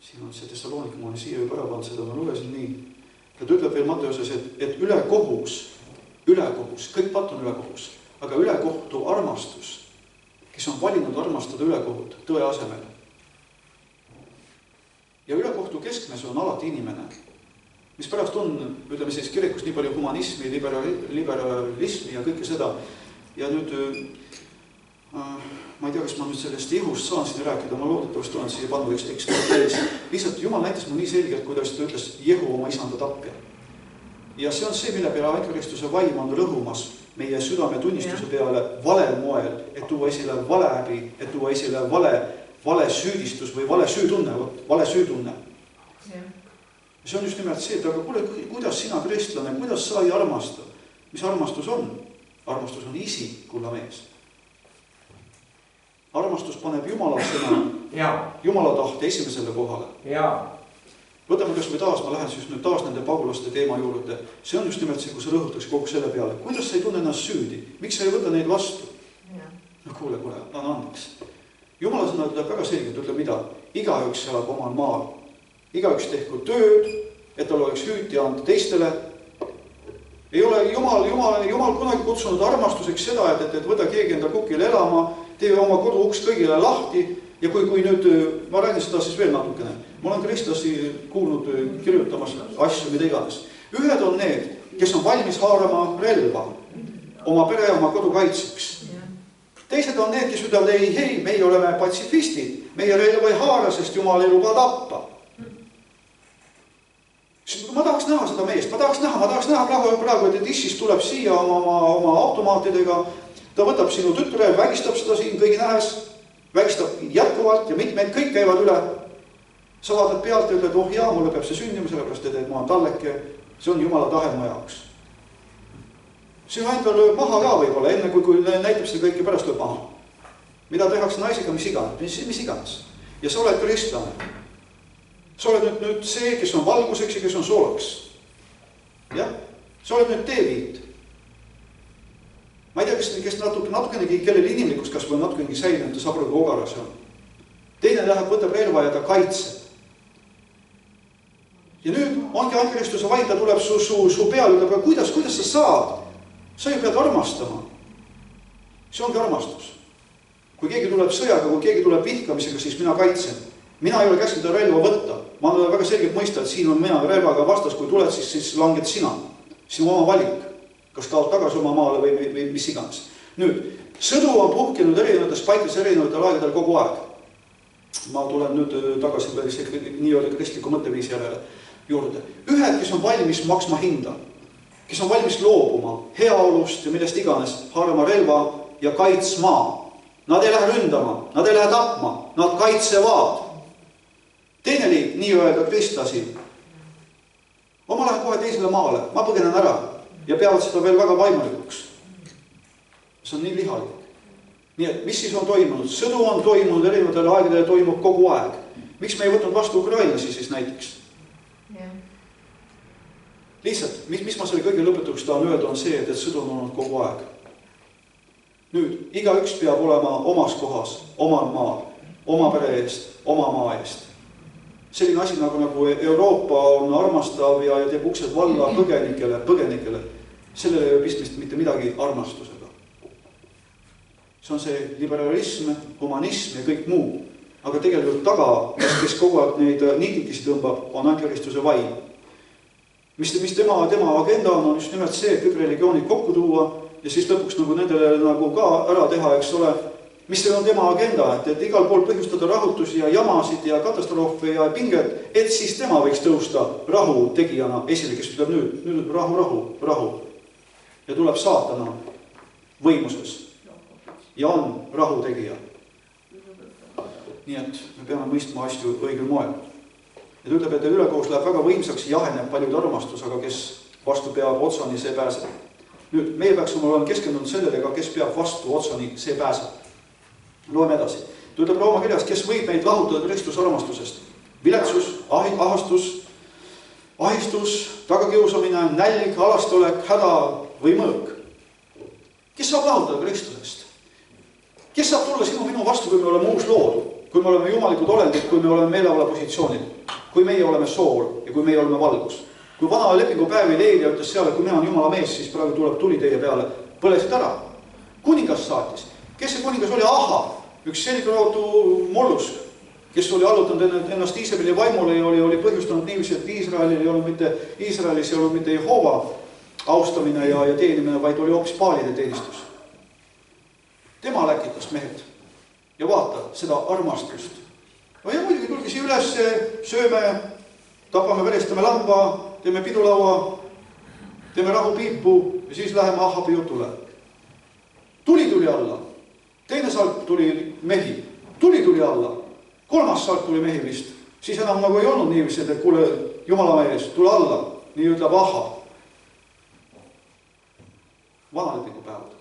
siin on see Thessalonika, ma olen siia juba ära pannud seda, ma lugesin nii. Ta ütleb veel Matteoses, et ülekohus, kõik patt on ülekohus, aga ülekohtu armastus, kes on valinud armastada ülekohut tõe asemel. Ja ülekohtu keskmes on alati inimene, mis pärast on, ütleme siis kirikus nii palju humanismi, liberalismi ja kõike seda. Ja nüüd, ma ei tea, kas ma nüüd sellest Jehust saan siin rääkida, ma loodetavasti olen siia pannud ekspertiis. Lihtsalt Jumal näitas mul nii selgelt, kuidas ta ütles Jehu oma isanda tapja. Ja see on see, mille peale Antikristuse vaim on rõhumas meie südame tunnistuse peale valel moel, et tuua esile valehäbi, et tuua esile vale süüdistus või vale süütunne. See on just nimelt see, et aga kuule, kuidas sina kristlane, kuidas sa ei armasta? mis armastus on? Armastus on isikulla mees. Armastus paneb Jumala sõna, Jumala tahte esimesele kohale. Võtame kas või taas, ma lähen siis nüüd taas nende pagulaste teema juurde. See on just nimelt see, kus rõhutaks kogu selle peale. Kuidas sa ei tunne ennast süüdi? Miks sa ei võta neid vastu? No kuule, anna andeks. Jumala sõna ütleb väga selgelt, ütleb mida? Igaüks elab omal maal. Igaüks tehku tööd, et tal oleks hüüti anda teistele. Ei ole Jumal kunagi kutsunud armastuseks seda, et võta keegi enda kukile elama, tee oma kodu uks kõigile lahti ja kui nüüd, ma räägin seda siis veel natukene. Ma olen kristlasi kuulnud kirjutamas asju, mida iganes. Ühed on need, kes on valmis haarama relva oma pere ja oma kodu kaitseks. Teised on need, kes ütlevad, ei, meie oleme patsifistid, meie relva ei haara, sest Jumal ei luba tappa. Ma tahaks näha seda meest, ma tahaks näha praegu, et ISIS tuleb siia oma automaatidega, ta võtab sinu tütre, vägistab seda siin kõigi nähes, vägistab jätkuvalt ja mitmeid kõik käivad üle. Sa vaatad pealt ja ütled, jaa, mulle peab see sünnima, sellepärast et ma on talleke, see on Jumala tahe mu jaoks. See endal lööb maha ka võib-olla, enne kui näitab seda kõike pärast lööb maha. Mida tehakse naisega, mis iganes. Ja sa oled kristlane. Sa oled nüüd see, kes on valguseks ja kes on soolaks. Jah, sa oled nüüd teeviit. Ma ei tea, kes natukenegi, kellel inimlikus kas või natukenegi säilinud, ta saab praegu ogaras on. Teine läheb, võtab relva ja ta kaitseb. Ja nüüd ongi ankristuse vaid, ta tuleb su peal, ütleb, aga kuidas sa saad? Sa ju pead armastama. See ongi armastus. Kui keegi tuleb sõjaga, kui keegi tuleb vihkamisega, siis mina kaitsen. Mina ei ole käskinud relva võtta. Ma olen väga selgelt mõista, et siin on mina relvaga vastas, kui tuled, siis langed sina. Sinu oma valik. Kas kaod tagasi oma maale või mis iganes. Nüüd, sõdu on puhkenud erinevates paikades erinevatel aegadel kogu aeg. Ma tulen nüüd tagasi nii-öelda kristliku mõtteviisi järele juurde. Ühed, kes on valmis maksma hinda, kes on valmis loobuma heaolust ja millest iganes, haarama relva ja kaitsma. Nad ei lähe ründama, nad ei lähe tapma, nad kaitsevad. Teine liik, nii-öelda kristlasi. Ma lähen kohe teisele maale, ma põgenen ära ja peavad seda veel väga vaimulikuks. See on nii lihalik. Nii et mis siis on toimunud? Sõdu on toimunud erinevatel aegadel, toimub kogu aeg. Miks me ei võtnud vastu ukrainlasi siis näiteks? Lihtsalt, mis ma selle kõige lõpetuks tahan öelda, on see, et sõdu on olnud kogu aeg. Nüüd, igaüks peab olema omas kohas, omal maal, oma pere eest, oma maa eest. Selline asi nagu Euroopa on armastav ja teeb uksed valla põgenikele. Sellele ei ole pistmist mitte midagi armastusega. See on see liberalism, humanism ja kõik muu. Aga tegelikult taga, kes kogu aeg neid niitikisi tõmbab, on ankeristuse vaim. Mis tema agenda on just nimelt see, et kõik religioonid kokku tuua ja siis lõpuks nagu nendele nagu ka ära teha, eks ole. Mis see on tema agenda, et igal pool põhjustada rahutusi ja jamasid ja katastroofe ja pinget, et siis tema võiks tõusta rahu tegijana esile, kes ütleb nüüd rahu. Ja tuleb saatana võimuses ja on rahu tegija. Nii et me peame mõistma asju õigel moel. Ja ta ütleb, et ülekohus läheb väga võimsaks ja jaheneb paljud armastus, aga kes vastu peab otsani, see pääseb. Nüüd, meie peaksime olema keskendunud sellele, kes peab vastu otsani, see pääseb. Loeme edasi. Ta ütleb Rooma kirjas, kes võib meid lahutada Kristuse armastusest. Viletsus, ahistus, tagakiusamine, nälg, alastolek, häda või mõõk. Kes saab lahutada Kristusest? Kes saab tulla minu vastu, kui me oleme uus lood? Kui me oleme jumalikud olendid, kui me oleme meelevala positsioonil, kui meie oleme sool ja kui meie oleme valgus. Kui vana lepingu päev Leelia ütles seal, et kui mina on Jumala mees, siis praegu tuleb tuli teie peale, põlesid ära. Kuningas saatis. Kes see kuningas oli? Üks selgrootu mollusk, kes oli allutanud ennast Iisraeli vaimule ja oli põhjustanud niiviisi, et Iisraelis ei olnud mitte Jehova austamine ja teenimine, vaid oli hoopis paalide teenistus. Tema läkitas mehed. Ja vaata seda armastust. Ja muidugi tulge siia üles, sööme, tapame, verestame lamba, teeme pidulaua, teeme rahupiipu ja siis läheme Ahabi jutule. Tuli alla. Teine salk tuli mehi. Tuli alla. Kolmas salk tuli mehi vist. Siis enam nagu ei olnud niiviisi, et kuule, Jumala mees, tule alla. Nii ütleb Ahab. vanalepingu päevad.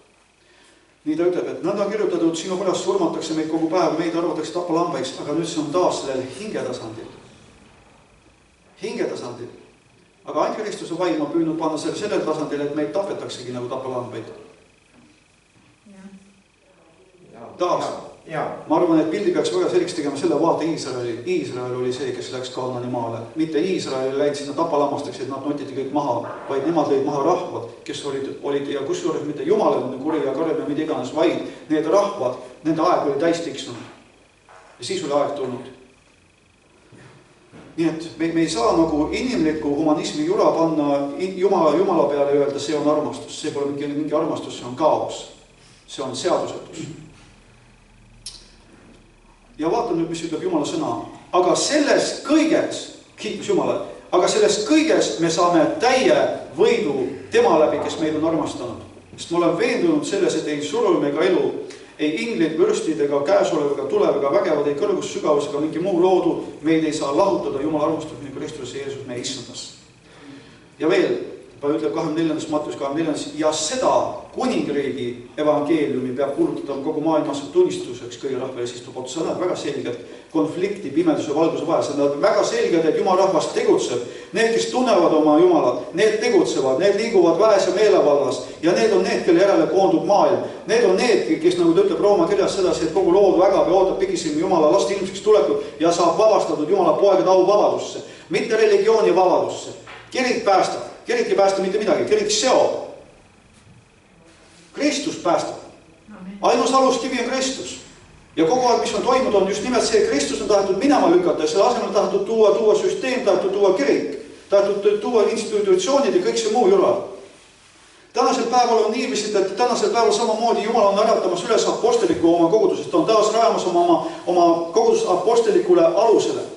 Nii ta ütleb, et nõnda on kirjutatud, sinu pärast surmatakse meid kogu päev, meid arvatakse tapalambaiks, aga nüüd see on taas sellel hingetasandil. Hingetasandil. Aga antikristuse vaim on püüdnud panna sellel tasandil, et meid tapetaksegi nagu tapalambaid. Taas. Ma arvan, et pildi peaks väga selgeks tegema selle vaata Iisraeli. Iisrael oli see, kes läks Kaanani maale. Mitte Iisraeli läinud sinna tapalambasteks, et nad notiti kõik maha, vaid nemad lõid maha rahvad, kes olid ja kusjuures mitte Jumala kuri ja karem ja mida iganes, vaid need rahvad, nende aeg oli täis tiksunud. Ja siis oli aeg tulnud. Nii et me ei saa nagu inimliku humanismi jura panna Jumala peale öelda, see on armastus. See pole mingi armastus, see on kaos. See on seadusetus. Ja vaata nüüd, mis ütleb Jumala sõna. Aga selles kõiges, kiitus Jumala, aga selles kõiges me saame täie võidu tema läbi, kes meid on armastanud. Sest ma olen veendunud selles, et ei surm ega elu, ei inglid, vürstid ega käesolev ega tulev ega vägevad, ei kõrgus, sügavus ega mingi muu loodu, meid ei saa lahutada Jumala armastus nii Kristus ja Jeesus meie issandas. Ja veel, ta ütleb 24. Mattius 24. ja seda kuningriigi evangeeliumi peab kuulutada kogu maailmas tunnistuseks kõige rahvale istub. See on väga selged konflikti, pimeduse, valguse vahel. See on väga selged, et Jumala rahvas tegutseb. Need, kes tunnevad oma Jumalat, need tegutsevad, need liiguvad väes ja meelevallas ja need on need, kelle järele koondub maailm. Need on need, kes nagu ta ütleb Rooma kirjas sedasi, et kogu lood vägab ja ootab pigisilmi Jumala last ilmseks tulekut ja saab vabastatud Jumala poegade au vabadusse, mitte religiooni vabadusse. Kirik päästab. Kirik ei päästa mitte midagi, kirik seob. Kristus päästab. Ainus aluskivi on Kristus. Ja kogu aeg, mis on toimunud, on just nimelt see, Kristus on tahetud minema lükata ja selle asemel tahetud tuua süsteem, tahetud tuua kirik, tahetud tuua institutsioonid ja kõik see muu jura. Tänasel päeval on niivisid, et tänasel päeval samamoodi Jumal on äratamas üles aposteliku oma kogudusest. Ta on taas rajamas oma kogudus apostelikule alusele.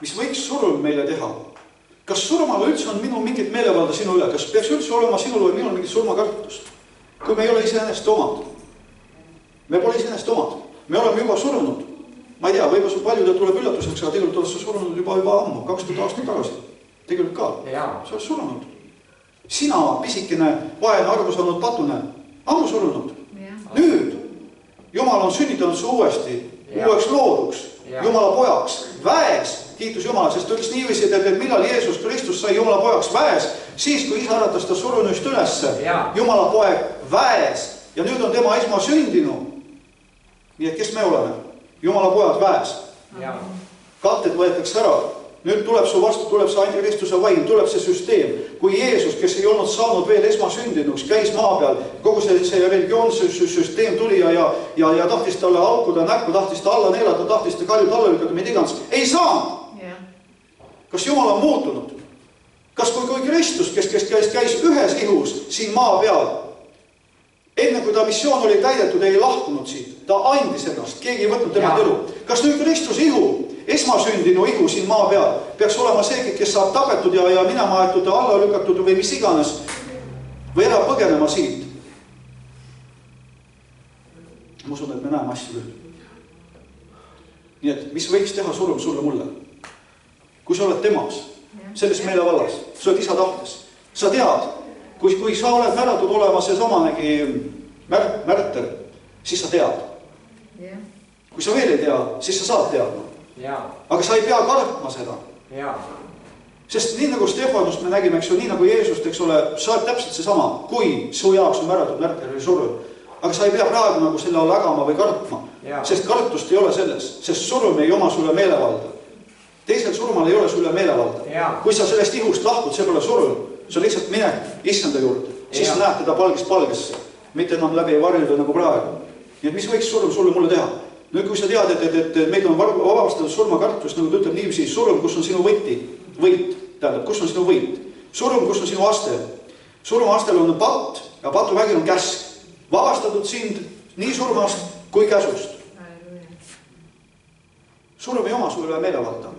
Mis võiks surm meile teha? Kas surmale üldse on minul mingit meelevalda sinu üle? Kas peaks üldse olema sinul või minul mingit surmakartust? Kui me ei ole iseennast omad. Me pole iseennast omad. Me oleme juba surnud. Ma ei tea, võib-olla sul paljudel tuleb üllatuseks, aga tegelikult oled sa surnud juba ammu, 2000 aastat tagasi. Tegelikult ka. Sa oled surnud. Sina, pisikene, vaene, arvu saanud patune, ammu surnud. Nüüd Jumal on sünnitanud su uuesti, uueks looduks. Jumala pojaks, väes, kiitus Jumala, sest ta ütles niiviisi, et millal Jeesus Kristus sai Jumala pojaks väes, siis kui isa äratas ta surunust ülesse, Jumala poeg väes ja nüüd on tema esmasündinu. Nii et kes me oleme? Jumala pojad väes. Katted võetakse ära. Nüüd tuleb su vastu, tuleb see antikristuse vaim, tuleb see süsteem. Kui Jeesus, kes ei olnud saanud veel esmasündinuks, käis maa peal, kogu see religioonse süsteem tuli ja tahtis talle aukuda näkku, tahtis ta alla neelata, tahtis ta kaljud alla lükata, mida iganes. Ei saanud! Kas Jumal on muutunud? Kas kui Kristus, kes käis ühes ihus siin maa peal, enne kui ta missioon oli täidetud, ei lahkunud siit, ta andis ennast, keegi ei võtnud tema elu. Kas nüüd Kristus ihu, esmasündinu ihu siin maa peal, peaks olema see, kes saab tapetud ja minema aetud, alla lükatud või mis iganes, või ära põgenema siit? Ma usun, et me näeme asju küll. Nii et, mis võiks teha surm sulle mulle? Kui sa oled temas, selles meelevallas, sa oled isa tahtes, sa tead, kui sa oled määratud olema see samanegi märter, siis sa tead. Kui sa veel ei tea, siis sa saad teadma. Aga sa ei pea kartma seda. Sest nii nagu Stefanust me nägime, eks ju, nii nagu Jeesust, eks ole, sa oled täpselt see sama, kui su jaoks on määratud märter või surm. Aga sa ei pea praegu nagu selle all ägama või kartma, sest kartust ei ole selles, sest surm ei oma sulle meelevalda. Teisel surmal ei ole sulle meelevalda. Kui sa sellest ihust lahkud, see pole surm, sa lihtsalt minek issanda juurde, siis sa näed teda palgist palgesse, mitte enam läbi ei varjuda nagu praegu. Nii et mis võiks surm sulle mulle teha? Nüüd, kui sa tead, et meid on vabastatud surmakartust, nagu ta ütleb niiviisi, surm, kus on sinu võit, tähendab, kus on sinu võit, surm, kus on sinu astel. Surma astel on patt ja patuvägi on käsk. Vabastatud sind nii surmast kui käsust. Surm ei oma sulle meelevalda.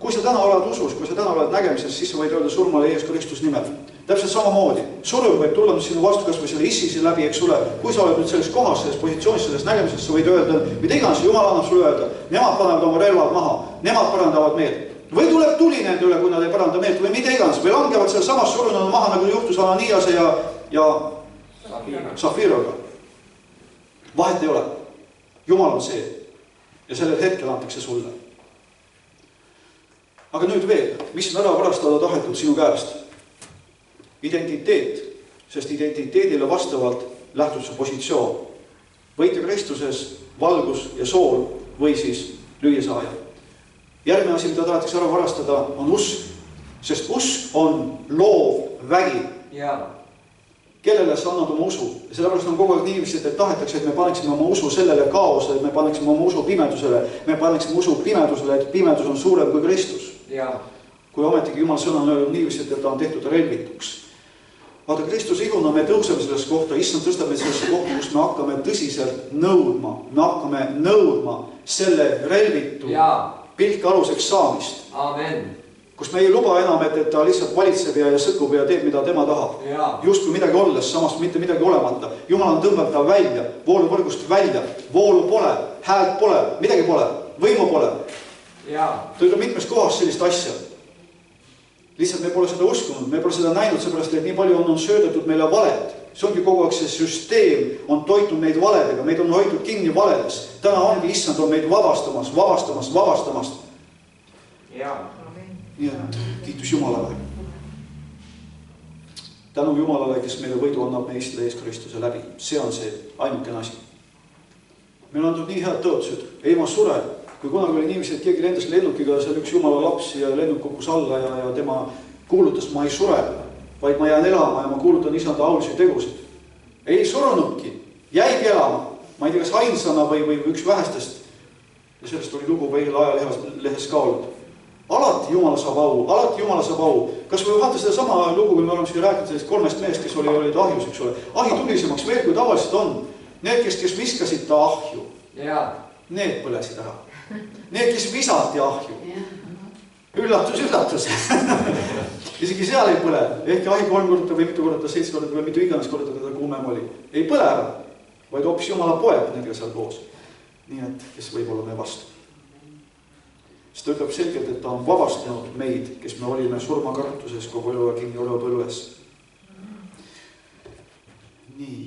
Kui sa täna oled usus, kui sa täna oled nägemises, siis sa võid öelda surmale Jeesus Kristus nimel. Täpselt samamoodi. Surm võib tulla sinu vastu kas või selle issisi läbi, eks ole. Kui sa oled nüüd selles kohas, selles positsioonis, selles nägemises, sa võid öelda, mida iganes Jumal annab sulle öelda. Nemad panevad oma relvad maha, nemad parandavad meelt. Või tuleb tuli nende üle, kui nad ei paranda meelt või mida iganes. Või langevad seal samas surununa maha, nagu juhtus Ananiase ja Safiroga. Vahet ei ole. Jumal on see. Ja sellel hetkel antakse sulle. Aga nüüd veel, mis on ära varastada tahetud sinu käest? Identiteet, sest identiteedile vastavalt lähtub su positsioon. Võitja Kristuses, valgus ja sool või siis lüüasaaja. Järgmine asi, mida tahetakse ära varastada, on usk, sest usk on loov vägi. Kellele sa annad oma usu? Ja sellepärast on kogu aeg niiviisi, et tahetakse, et me paneksime oma usu sellele kaosele, et me paneksime oma usu pimedusele, me paneksime usu pimedusele, et pimedus on suurem kui Kristus. Kui ometigi Jumal sõna on öelnud niiviisi, et ta on tehtud relvituks. Vaata, Kristus ihuna me tõuseme sellest kohta, issand tõstab meid sellesse kohta, kus me hakkame tõsiselt nõudma. Me hakkame nõudma selle relvitu pilke aluseks saamist. Amen. Kus me ei luba enam, et ta lihtsalt valitseb ja sõkub ja teeb, mida tema tahab. Just kui midagi olles, samas mitte midagi olemata. Jumal on tõmbanud ta välja, vooluvõrgust välja. Voolu pole, häält pole, midagi pole, võimu pole. Ta ütleb mitmes kohas sellist asja. Lihtsalt me pole seda uskunud, me pole seda näinud, seepärast, et nii palju on söödetud meile valed. See ongi kogu aeg see süsteem on toitnud meid valedega, meid on hoitud kinni valedes. Täna ongi issand on meid vabastamas. Nii et kiitus Jumalale. Tänu Jumalale, kes meile võidu annab meie Issand Jeesus Kristuse läbi. See on see ainukene asi. Meil on antud nii head tõotused. Ei ma sure. Kui kunagi oli niiviisi, et keegi lendas lennukiga, seal üks Jumala laps ja lennuk kukkus alla ja tema kuulutas, ma ei sure, vaid ma jään elama ja ma kuulutan isanda aulisi tegusid. Ei surunudki, jäigi elama. Ma ei tea, kas ainsana või üks vähestest. Ja sellest oli lugu veel ajalehes ka olnud. Alati Jumala saab au. Kas või vaata seda sama lugu, kui me oleme siin rääkinud sellest 3 meest, kes olid ahjus, eks ole. Ahi tulisemaks veel, kui tavaliselt on. Need, kes viskasid ta ahju, need põlesid ära. Need, kes visati ahju. Üllatus. Isegi seal ei põle. Ehk ahi 3 korda või mitu korda, 7 korda või mitu iganes korda, teda kuumem oli. Ei põle ära, vaid hoopis Jumala poeg nendega seal koos. Nii et, kes võib olla me vastu. Sest ta ütleb selgelt, et ta on vabastanud meid, kes me olime surmakartuses kogu elu ja kinni orapõlves. Nii.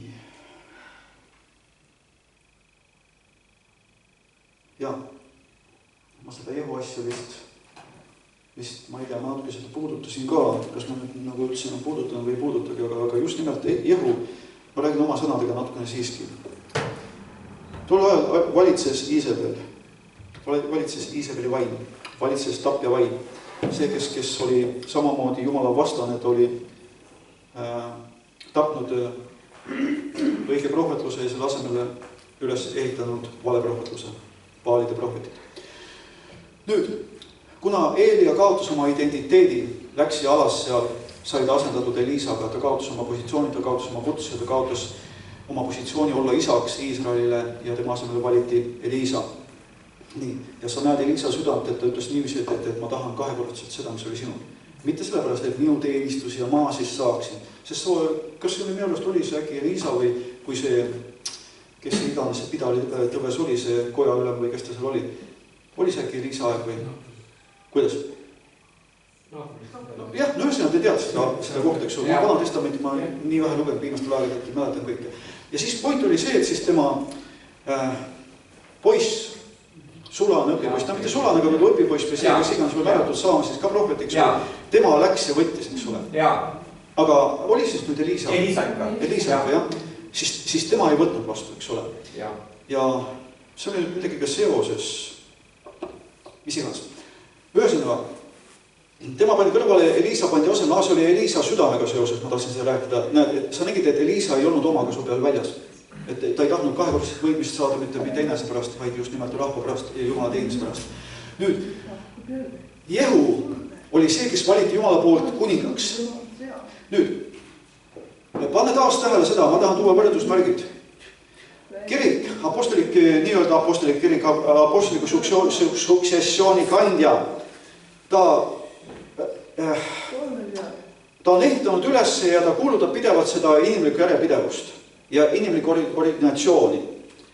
Ja, ma seda Jehu asja vist, ma ei tea, ma natuke seda puudutasin ka, kas ma nüüd nagu üldse puudutan või ei puudutagi, aga just nimelt Jehu, ma räägin oma sõnadega natukene siiski. Tol ajal valitses Iisabeli vaim, valitses tapja vaim. See, kes oli samamoodi Jumala vastane, et oli tapnud õige prohvetluse ja selle asemele üles ehitanud vale prohvetluse, Baalide prohvetid. Nüüd, kuna Eelia kaotas oma identiteedi, läks ja alas seal, sai ta asendatud Eliisaga, ta kaotas oma positsiooni, ta kaotas oma kutse, ta kaotas oma positsiooni olla isaks Iisraelile ja tema asemele valiti Eliisa. Nii, ja sa näed Eliisa südant, et ta ütles niiviisi, et ma tahan 2-kordsed seda, mis oli sinul. Mitte sellepärast, et minu teenistus ja ma siis saaksin. Sest kas see minu arust oli see äkki Eliisa või kui see, kes iganes see pidali tõves oli, see koja ülem või kes ta seal oli? Oli see äkki Eliisa aeg või? Kuidas? Jah, no ühesõnaga te tead seda kohta, eks ole. Vana testamenti ma nii vähe lugenud viimastel aegadel, et mäletan kõike. Ja siis point oli see, et siis tema poiss, sulane õpipoiss, mitte sulane, aga õpipoiss või see, kes iganes või määratud saama, siis ka prohvetiks, tema läks ja võttis, eks ole. Aga oli siis nüüd Eliisa, jah, siis tema ei võtnud vastu, eks ole. Ja see oli midagi ka seoses, mis iganes. Ühesõnaga, tema pandi kõrvale, Eliisa pandi asemel, see oli Eliisa südamega seoses, ma tahtsin seda rääkida. Näed, sa nägid, et Eliisa ei olnud omaga su peal väljas. Et ta ei tahtnud 2-kordsed võimist saada mitte enese pärast, vaid just nimelt rahva pärast ja Jumala teenise pärast. Nüüd, Jehu oli see, kes valiti Jumala poolt kuningaks. Nüüd, panne taas tähele seda, ma tahan tuua võrdusmärgid. Kirik, nii-öelda apostolik kirik, apostoliku suksessiooni kandja, ta on ehitanud ülesse ja ta kuulutab pidevalt seda inimlikku järjepidevust ja inimlikku ordinatsiooni.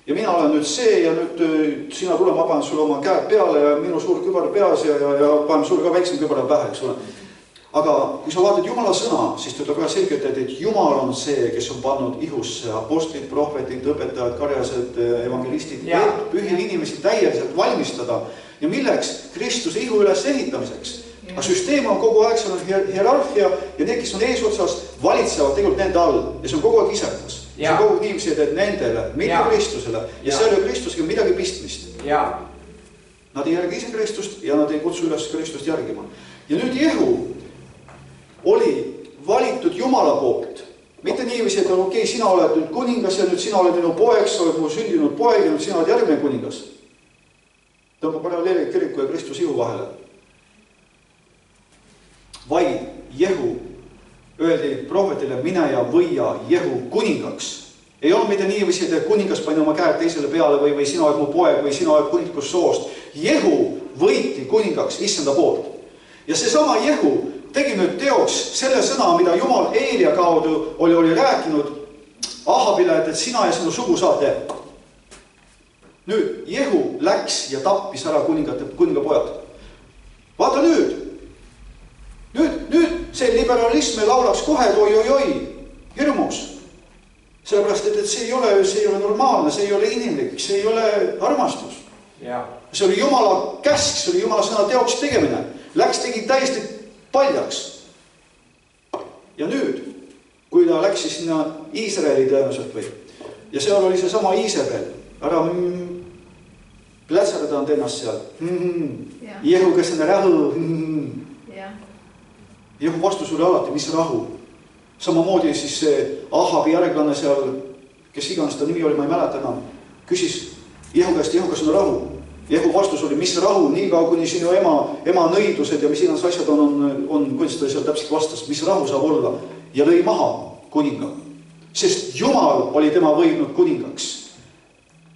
ja mina olen nüüd see ja nüüd sina tule, ma panen sulle oma käed peale ja minu suur kübar peas ja panen sulle ka väiksem kübar pähe, eks ole. Aga kui sa vaatad Jumala sõna, siis ta ütleb väga selgelt, et Jumal on see, kes on pannud ihusse apostlid, prohvetid, õpetajad, karjased, evangelistid, et pühi inimesi täieliselt valmistada ja milleks? Kristuse ihu üles ehitamiseks. Aga süsteem on kogu aeg, see on hierarhia ja need, kes on eesotsas, valitsevad tegelikult nende all ja see on kogu aeg isekas. See on kogu aeg inimesed, et nendele, mitte Kristusele ja seal ei ole Kristusega midagi pistmist. Nad ei järgi ise Kristust ja nad ei kutsu üles Kristust järgima. Ja nüüd Jehu oli valitud Jumala poolt. Mitte niiviisi, et okei, sina oled nüüd kuningas ja nüüd sina oled minu poeg, sa oled mu sündinud poeg ja nüüd sina oled järgmine kuningas. Tõmba paralleeli kiriku ja Kristuse ihu vahele. Vaid Jehu öeldi prohvetile, mine ja võia Jehu kuningaks. Ei olnud mitte niiviisi, et kuningas pani oma käed teisele peale või sina oled mu poeg või sina oled kuninglikust soost. Jehu võiti kuningaks issanda poolt. Ja seesama Jehu tegi nüüd teoks selle sõna, mida Jumal Eelia kaudu oli rääkinud Ahabile, et sina ja sinu sugu saate. Nüüd Jehu läks ja tappis ära kuningapojad. Vaata nüüd see liberalism laulaks kohe, et oi, hirmus. Sellepärast, et see ei ole normaalne, see ei ole inimlik, see ei ole armastus. See oli Jumala käsk, see oli Jumala sõna teoks tegemine. Läks tegi täiesti paljaks. Ja nüüd, kui ta läks sinna Iisraeli tõenäoliselt või, ja seal oli see sama Iisabel, ära plätserdanud ennast seal. Jehu, kes on rahu. Jehu vastus oli alati, mis rahu. Samamoodi siis see Ahabi järglane seal, kes iganes ta nimi oli, ma ei mäleta enam, küsis Jehu käest, Jehu, kas on rahu? Jehu vastus oli, mis rahu, nii kaua kuni sinu ema nõidused ja mis iganes asjad on, kuidas ta seal täpselt vastas, mis rahu saab olla ja lõi maha kuninga. Sest Jumal oli tema võidnud kuningaks.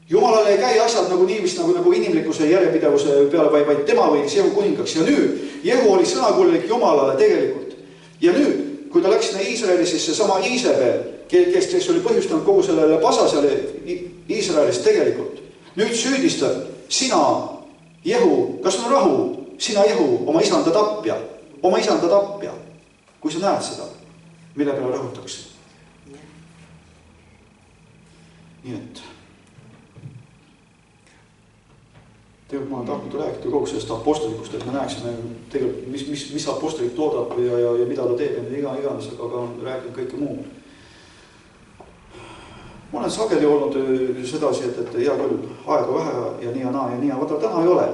Jumalale ei käi asjad nagu niivist nagu inimlikkuse järjepidevuse peale, vaid tema võidis Jehu kuningaks. Ja nüüd Jehu oli sõnakuulik Jumalale tegelikult. Ja nüüd, kui ta läks sinna Iisraeli, siis see sama Iisabel, kes oli põhjustanud kogu sellele pasa seal Iisraelis tegelikult. Nüüd süüdistab sina, Jehu, kas on rahu? Sina, Jehu, oma isanda tapja. Kui sa näed seda, mille peale rõhutakse. Nii et tegelikult ma olen tahtnud rääkida kogu sellest apostolikust, et me näeksime tegelikult, mis apostolik toodab ja mida ta teeb ja iganes, aga on rääkinud kõike muud. Ma olen sageli olnud sedasi, et hea küll, aega vähe ja nii ja naa ja nii, aga täna ei ole.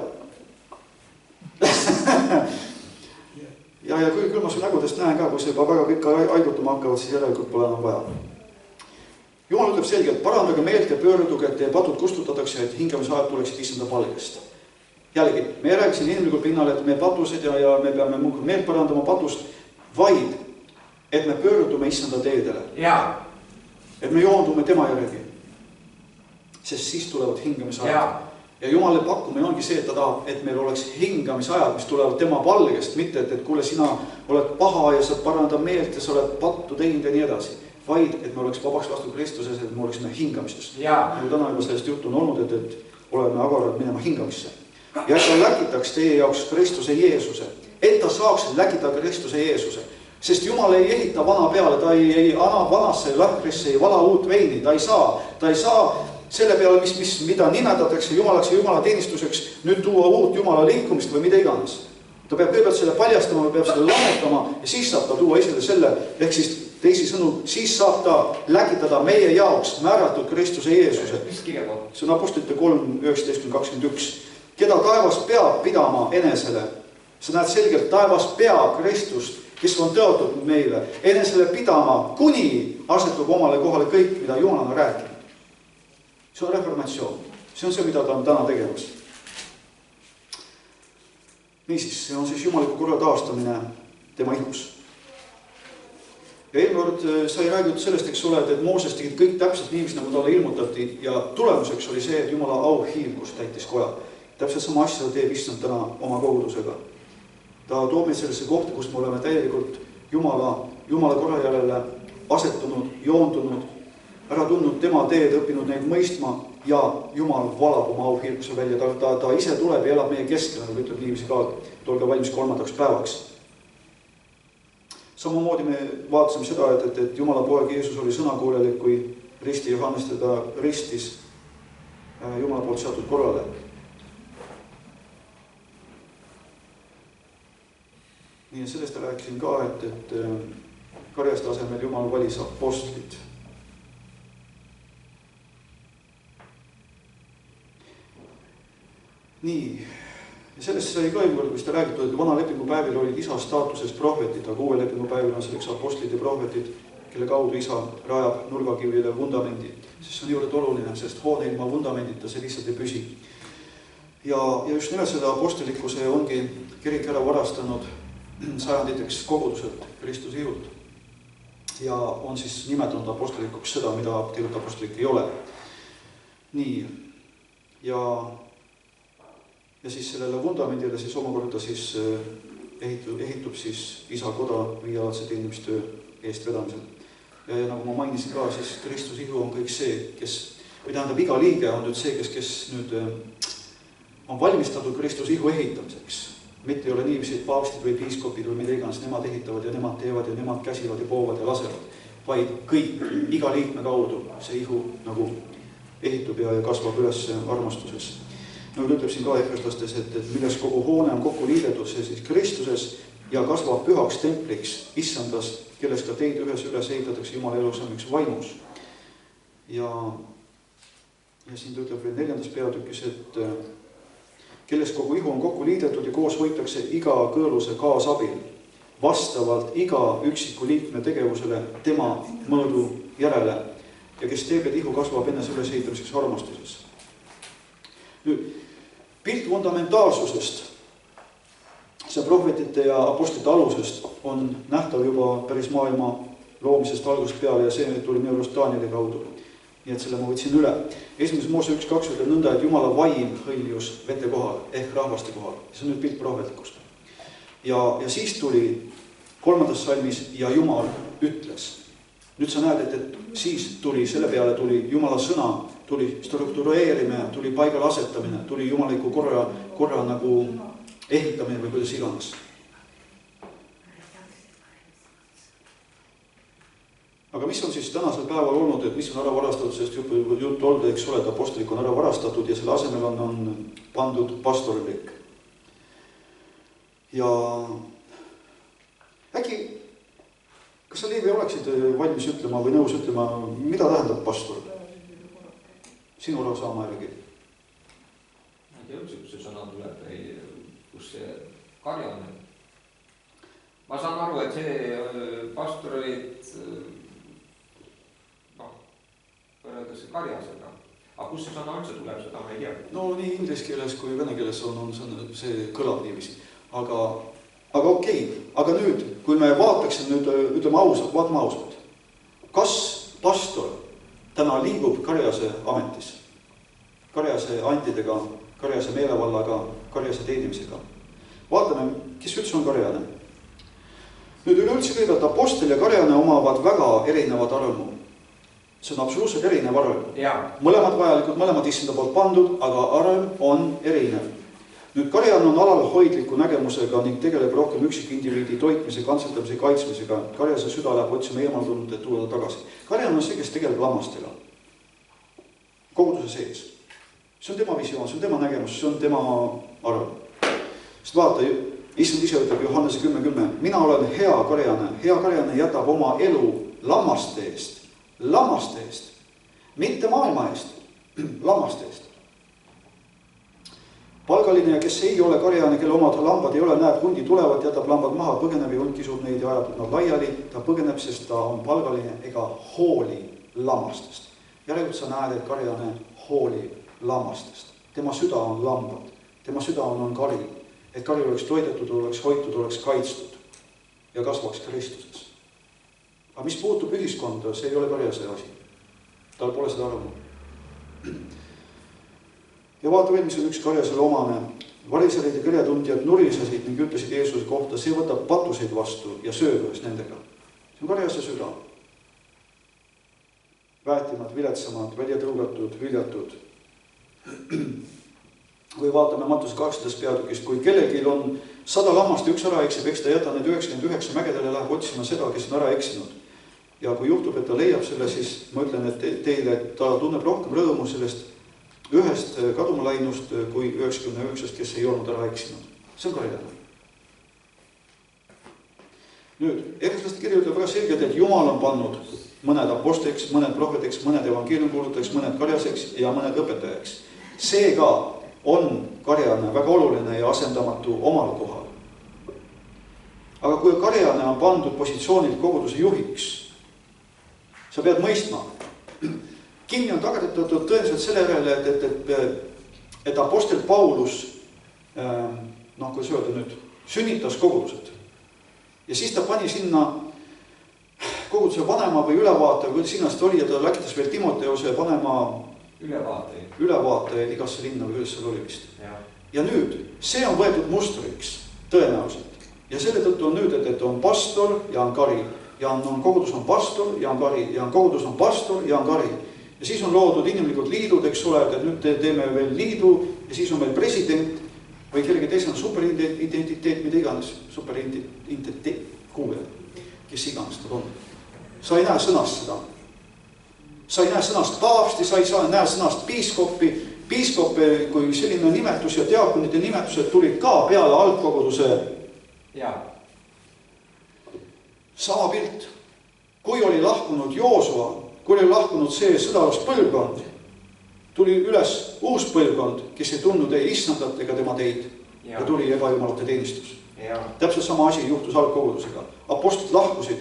ja küll ma su nägudest näen ka, kui see juba väga pikka haigutuma hakkavad, siis järelikult pole enam vaja. Jumal ütleb selgelt, parandage meelt ja pöörduge, et teie patud kustutatakse, et hingamisajad tuleksid issanda palgest. Jällegi, me ei räägi siin inimlikul pinnal, et me patused ja me peame meelt parandama patust, vaid et me pöördume issanda teedele. Et me joondume tema järgi. Sest siis tulevad hingamisajad. Ja Jumale pakkumine ongi see, et ta tahab, et meil oleks hingamisajad, mis tulevad tema palgest, mitte et kuule, sina oled paha ja sa parandab meelt ja sa oled pattu teinud ja nii edasi. Vaid, et me oleks vabaks vastu Kristuses, et me oleksime hingamises. Nagu täna juba sellest juttu on olnud, et oleme agarad minema hingamisse. Ja et ta läkitaks teie jaoks Kristuse Jeesuse. Et ta saaks läkitada Kristuse Jeesuse. Sest Jumal ei ehita vana peale, ta ei anna vanasse lahkrisse, ei vala uut veini, ta ei saa selle peale, mida nimetatakse Jumalaks ja Jumala teenistuseks, nüüd tuua uut Jumala liikumist või mida iganes. Ta peab kõigepealt selle paljastama, peab selle lametama ja siis saab ta tuua esile selle, ehk siis teisisõnu, siis saab ta läkitada meie jaoks määratud Kristuse Jeesuse. See on Apostlite 3:19-21. Keda taevas peab pidama enesele. Sa näed selgelt, taevas peab Kristust, kes on tõotud meile, enesele pidama, kuni asetub omale kohale kõik, mida Jumal on rääkinud. See on reformatsioon. See on see, mida ta on täna tegemas. Niisiis, see on siis jumaliku korra taastamine tema ihus. Ja eelkord sai räägitud sellest, eks ole, et Mooses tegid kõik täpselt niivis, nagu talle ilmutati ja tulemuseks oli see, et Jumala auhiilgus täitis koja. Täpselt sama asja teeb issand täna oma kogudusega. Ta toob meid sellesse kohta, kus me oleme täielikult Jumala korra järele asetunud, joondunud ära tundnud tema teed, õppinud neid mõistma ja Jumal valab oma auhirmuse välja. Ta ise tuleb ja elab meie keskel, nagu ütleb niiviisi ka, et olge valmis 3. päevaks. Samamoodi me vaatasime seda, et Jumala poeg Jeesus oli sõnakuulelik, kui risti Johannes teda ristis Jumala poolt seatud korrale. Nii sellest rääkisin ka, et karjaste asemel Jumal valis apostlid. Nii, ja sellest sai ka eelmine, kui seda räägitud, et vana lepingu päevil olid isa staatuses prohvetid, aga uue lepingu päevil on selleks apostlid ja prohvetid, kelle kaudu isa rajab nurgakivile vundamendi. Sest see on juurde oluline, sest hoone ilma vundamendita see lihtsalt ei püsi. Ja just nimelt seda apostlikkuse ongi kirik ära varastanud sajanditeks koguduselt Kristuse ihult. Ja on siis nimetanud apostolikuks seda, mida tegelikult apostolik ei ole. Nii, ja siis sellele vundamendile siis omakorda siis ehitub siis isa koda viiealatse teenimstöö eest vedamisel. Ja nagu ma mainisin ka, siis Kristuse ihu on kõik see, või tähendab iga liige on nüüd see, kes nüüd on valmistatud Kristuse ihu ehitamiseks. Mitte ei ole niiviisi, et paavstid või piiskopid või mida iganes, nemad ehitavad ja nemad teevad ja nemad käsivad ja poovad ja lasevad, vaid kõik, iga liikme kaudu see ihu nagu ehitub ja kasvab üles armastuses. Nagu ütleb siin ka efeslastes, et milles kogu hoone on kokku liidetud, see siis Kristuses ja kasvab pühaks templiks issandas, kelles ka teid üles ehitatakse Jumala elusammiks vaimus. Ja siin ta ütleb veel 4. peatükis, et kelles kogu ihu on kokku liidetud ja koos hoitakse iga kõõluse kaasabil, vastavalt iga üksiku liikme tegevusele tema mõõdu järele ja kes teeb, et ihu kasvab enne üles ehitamiseks armastuses. Nüüd, pilt fundamentaalsusest, see prohvetite ja apostlite alusest on nähtav juba päris maailma loomisest algusest peale ja see tuli minu arust Taanieli kaudu. Nii et selle ma võtsin üle. 1. Moose 1.2 ütleb nõnda, et Jumala vaim hõljus vete kohal ehk rahvaste kohal. See on nüüd pilt prohvetlikust. Ja siis tuli 3. salmis ja Jumal ütles. Nüüd sa näed, et siis tuli, selle peale tuli Jumala sõna, tuli struktureerimine, tuli paigal asetamine, tuli jumaliku korra nagu ehitamine või kuidas iganes. Aga mis on siis tänasel päeval olnud, et mis on ära varastatud, sest juttu olnud, eks ole, et apostolik on ära varastatud ja selle asemel on pandud pastorilik. Ja äkki, kas sa, Liivi, oleksid valmis ütlema või nõus ütlema, mida tähendab pastor? Sinu arusaama järgi. Ma ei tea üldse, kus see sõna tuleb, kus see karja on. Ma saan aru, et see pastor olid võrreldes karjasega. Aga kus see sõna üldse tuleb, seda ma ei tea. No nii inglise keeles kui vene keeles on see kõlab niiviisi. Aga okei. Aga nüüd, kui me vaataksime nüüd, ütleme ausalt, kas pastor täna liigub karjase ametis, karjase antidega, karjase meelevallaga, karjase teenimisega? Vaatame, kes üldse on karjane. Nüüd üleüldse kõigepealt apostel ja karjane omavad väga erinevad armu. See on absoluutselt erinev arm. Mõlemad vajalikud, mõlemad issanda poolt pandud, aga arm on erinev. Nüüd karjane on alalhoidliku nägemusega ning tegeleb rohkem üksikindiviidi toitmise, kantsetamise, kaitsmisega. Karjase süda läheb otsima eemaldunud, et tuua ta tagasi. Karjane on see, kes tegeleb lammastega. Koguduse sees. See on tema visioon, see on tema nägemus, see on tema arm. Sest vaata, issand ise ütleb Johannese 10.10. Mina olen hea karjane. Hea karjane jätab oma elu lammaste eest, mitte maailma eest, lammaste eest. Palgaline ja kes ei ole karjane, kelle omad lambad ei ole, näeb, hundi tulevad, jätab lambad maha, põgeneb ja hund kisub neid ja ajab nad laiali. Ta põgeneb, sest ta on palgaline ega hooli lammastest. Järelikult sa näed, et karjane hooli lammastest. Tema süda on lambad, tema süda on kari, et kari oleks toidetud, oleks hoitud, oleks kaitstud ja kasvaks Kristuses. Aga mis puutub ühiskonda, see ei ole karjase asi. Tal pole seda armu. Ja vaata veel, mis on üks karjasele omane. Variserid ja kõrjatundjad nurisesid ning ütlesid Jeesuse kohta, see võtab patuseid vastu ja sööb ühes nendega. See on karjase süda. väetimad, viletsamad, välja tõugatud, hüljatud. Kui vaatame Mattuse 8. peatükist, kui kellelgi on 100 lammast ja üks ära eksib, eks ta jäta need 99 mägedele ja läheb otsima seda, kes on ära eksinud. Ja kui juhtub, et ta leiab selle, siis ma ütlen et teile, et ta tunneb rohkem rõõmu sellest ühest kaduma läinust kui 99, kes ei olnud ära eksinud. See on karilane. Nüüd, Efeslaste kiri ütleb väga selgelt, et Jumal on pannud mõned apostliks, mõned prohvetiks, mõned evangeeliumkuulutajaks, mõned karjaseks ja mõned õpetajaks. Seega on karjane väga oluline ja asendamatu omal kohal. Aga kui karjane on pandud positsioonilt koguduse juhiks, sa pead mõistma, kinni on tagatatatud tõenäoliselt selle järele, et apostel Paulus, kuidas öelda nüüd, sünnitas kogudused. Ja siis ta pani sinna koguduse vanema või ülevaataja, kuidas sinnast oli, ja ta läkitas veel Timoteuse vanema ülevaataja igasse linna või kuidas seal oli vist. Ja nüüd, see on võetud mustriks tõenäoliselt. Ja selle tõttu on nüüd, et on pastor ja on kari. Ja on kogudus on pastor ja on kari. Ja on kogudus on pastor ja on kari. Ja siis on loodud inimlikud liidud, eks ole, et nüüd teeme veel liidu ja siis on meil president või kellegi teisel on superidentiteet, mida iganes, superidentiteet, kes iganes nad on. Sa ei näe sõnast seda. Sa ei näe sõnast paavsti, sa ei näe sõnast piiskopi. Piiskopi, kui selline nimetus ja diaakonite nimetused tulid ka peale algkoguduse. Sama pilt. Kui oli lahkunud Joosua, kui oli lahkunud see sõdavas põlvkond, tuli üles uus põlvkond, kes ei tundnud ei issandat ega tema teid ja tuli ebajumalate teenistus. Täpselt sama asi juhtus algkogudusega. Apostlid lahkusid,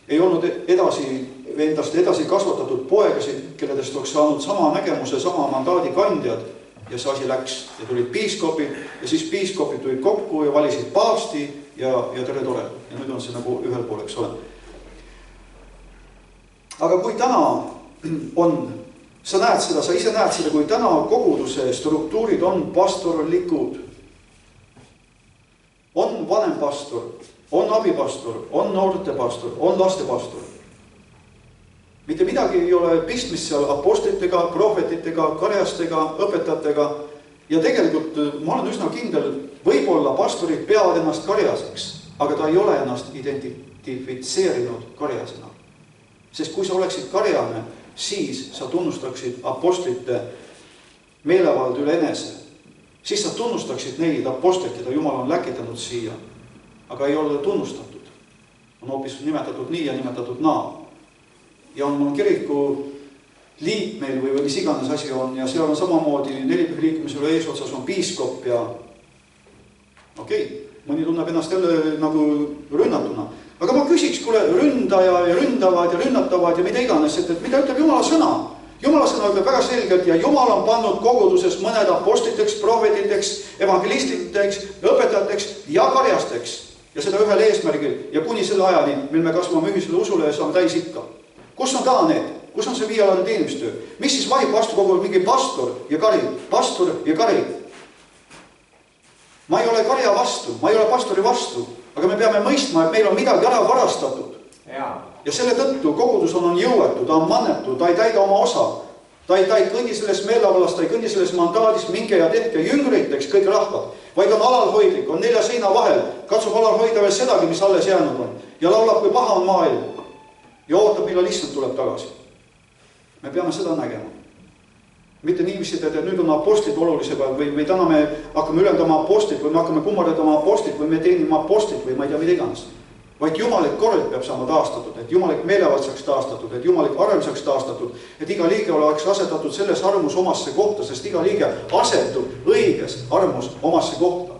ei olnud endast edasi kasvatatud poegasid, kelledest oleks saanud sama nägemuse, sama mandaadi kandjad ja see asi läks. Ja tulid piiskopid ja siis piiskopid tulid kokku ja valisid paavsti ja tere tore. Ja nüüd on see nagu ühel pool, eks ole. Aga kui täna on, sa näed seda, sa ise näed seda, kui täna koguduse struktuurid on pastorlikud, on vanempastor, on abipastor, on noortepastor, on lastepastor. Mitte midagi ei ole pistmist seal apostlitega, prohvetitega, karjastega, õpetajatega ja tegelikult ma olen üsna kindel, võib-olla pastorid peavad ennast karjaseks, aga ta ei ole ennast identifitseerinud karjasena. Sest kui sa oleksid karjane, siis sa tunnustaksid apostlite meelevald üle enese. Siis sa tunnustaksid neid apostleid, keda Jumal on läkitanud siia, aga ei ole tunnustatud. On hoopis nimetatud nii ja nimetatud naa. Ja on kiriku liit meil või mis iganes asi on ja seal on samamoodi nelipühiliikumisel eesotsas on piiskop ja mõni tunneb ennast jälle nagu rünnatuna. Aga ma küsiks, kuule, ründaja ja ründavad ja rünnatavad ja mida iganes, et mida ütleb Jumala sõna? Jumala sõna ütleb väga selgelt ja Jumal on pannud koguduses mõned apostliteks, prohvetiteks, evangelistiteks, õpetajateks ja karjasteks. Ja seda ühel eesmärgil ja kuni selle ajani, mil me kasvame ühisele usule ja saame täis ikka. Kus on ka need? Kus on see viialane teenistöö? Mis siis vahib vastu kogu mingi pastor ja kari? Pastor ja kari. Ma ei ole karja vastu, ma ei ole pastori vastu, aga me peame mõistma, et meil on midagi ära varastatud. Ja selle tõttu kogudus on jõuetu, ta on mannetu, ta ei täida oma osa. Ta ei kõnni selles meelevallas, ta ei kõnni selles mandaadis, minge ja tehke jüngriteks kõik rahvad, vaid on alalhoidlik, on 4 seina vahel, katsub alal hoida veel sedagi, mis alles jäänud on ja laulab, kui paha on maailm ja ootab, millal issand tuleb tagasi. Me peame seda nägema. Mitte niiviisi, et nüüd on apostlid olulisega või täna me hakkame ülendama apostlid või me hakkame kummardama apostlid või me teenima apostlid või ma ei tea, mida iganes. Vaid jumalik kord peab saama taastatud, et jumalik meelevald saaks taastatud, et jumalik arm saaks taastatud, et iga liige oleks asetatud selles armus omasse kohta, sest iga liige asetub õiges armus omasse kohta.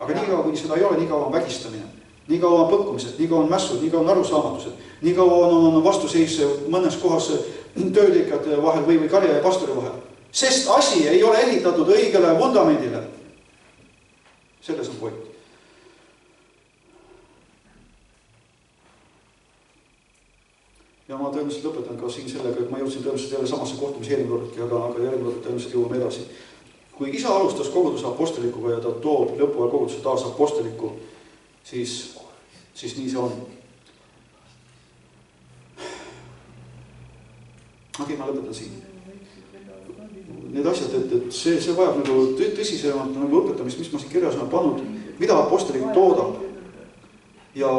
Aga nii kaua, kui seda ei ole, nii kaua on vägistamine, nii kaua on põkkumised, nii kaua on mässud, nii kaua on arusaamatused, nii kaua on vastuseis mõnes kohas töölikad vahel või karja ja pastori vahel. Sest asi ei ole ehitatud õigele vundamendile. Selles on point. Ja ma tõenäoliselt lõpetan ka siin sellega, et ma jõudsin tõenäoliselt jälle samasse kohtumise eelmine, aga järgmine tõenäoliselt jõuame edasi. Kui isa alustas koguduse apostolikuga ja ta toob lõpuajal koguduse taas apostoliku, siis nii see on. Aga ma lõpetan siin. Need asjad, et see vajab nagu tõsisemalt nagu õpetamist, mis ma siin kirjas olen pannud, mida apostolikud toodab. Ja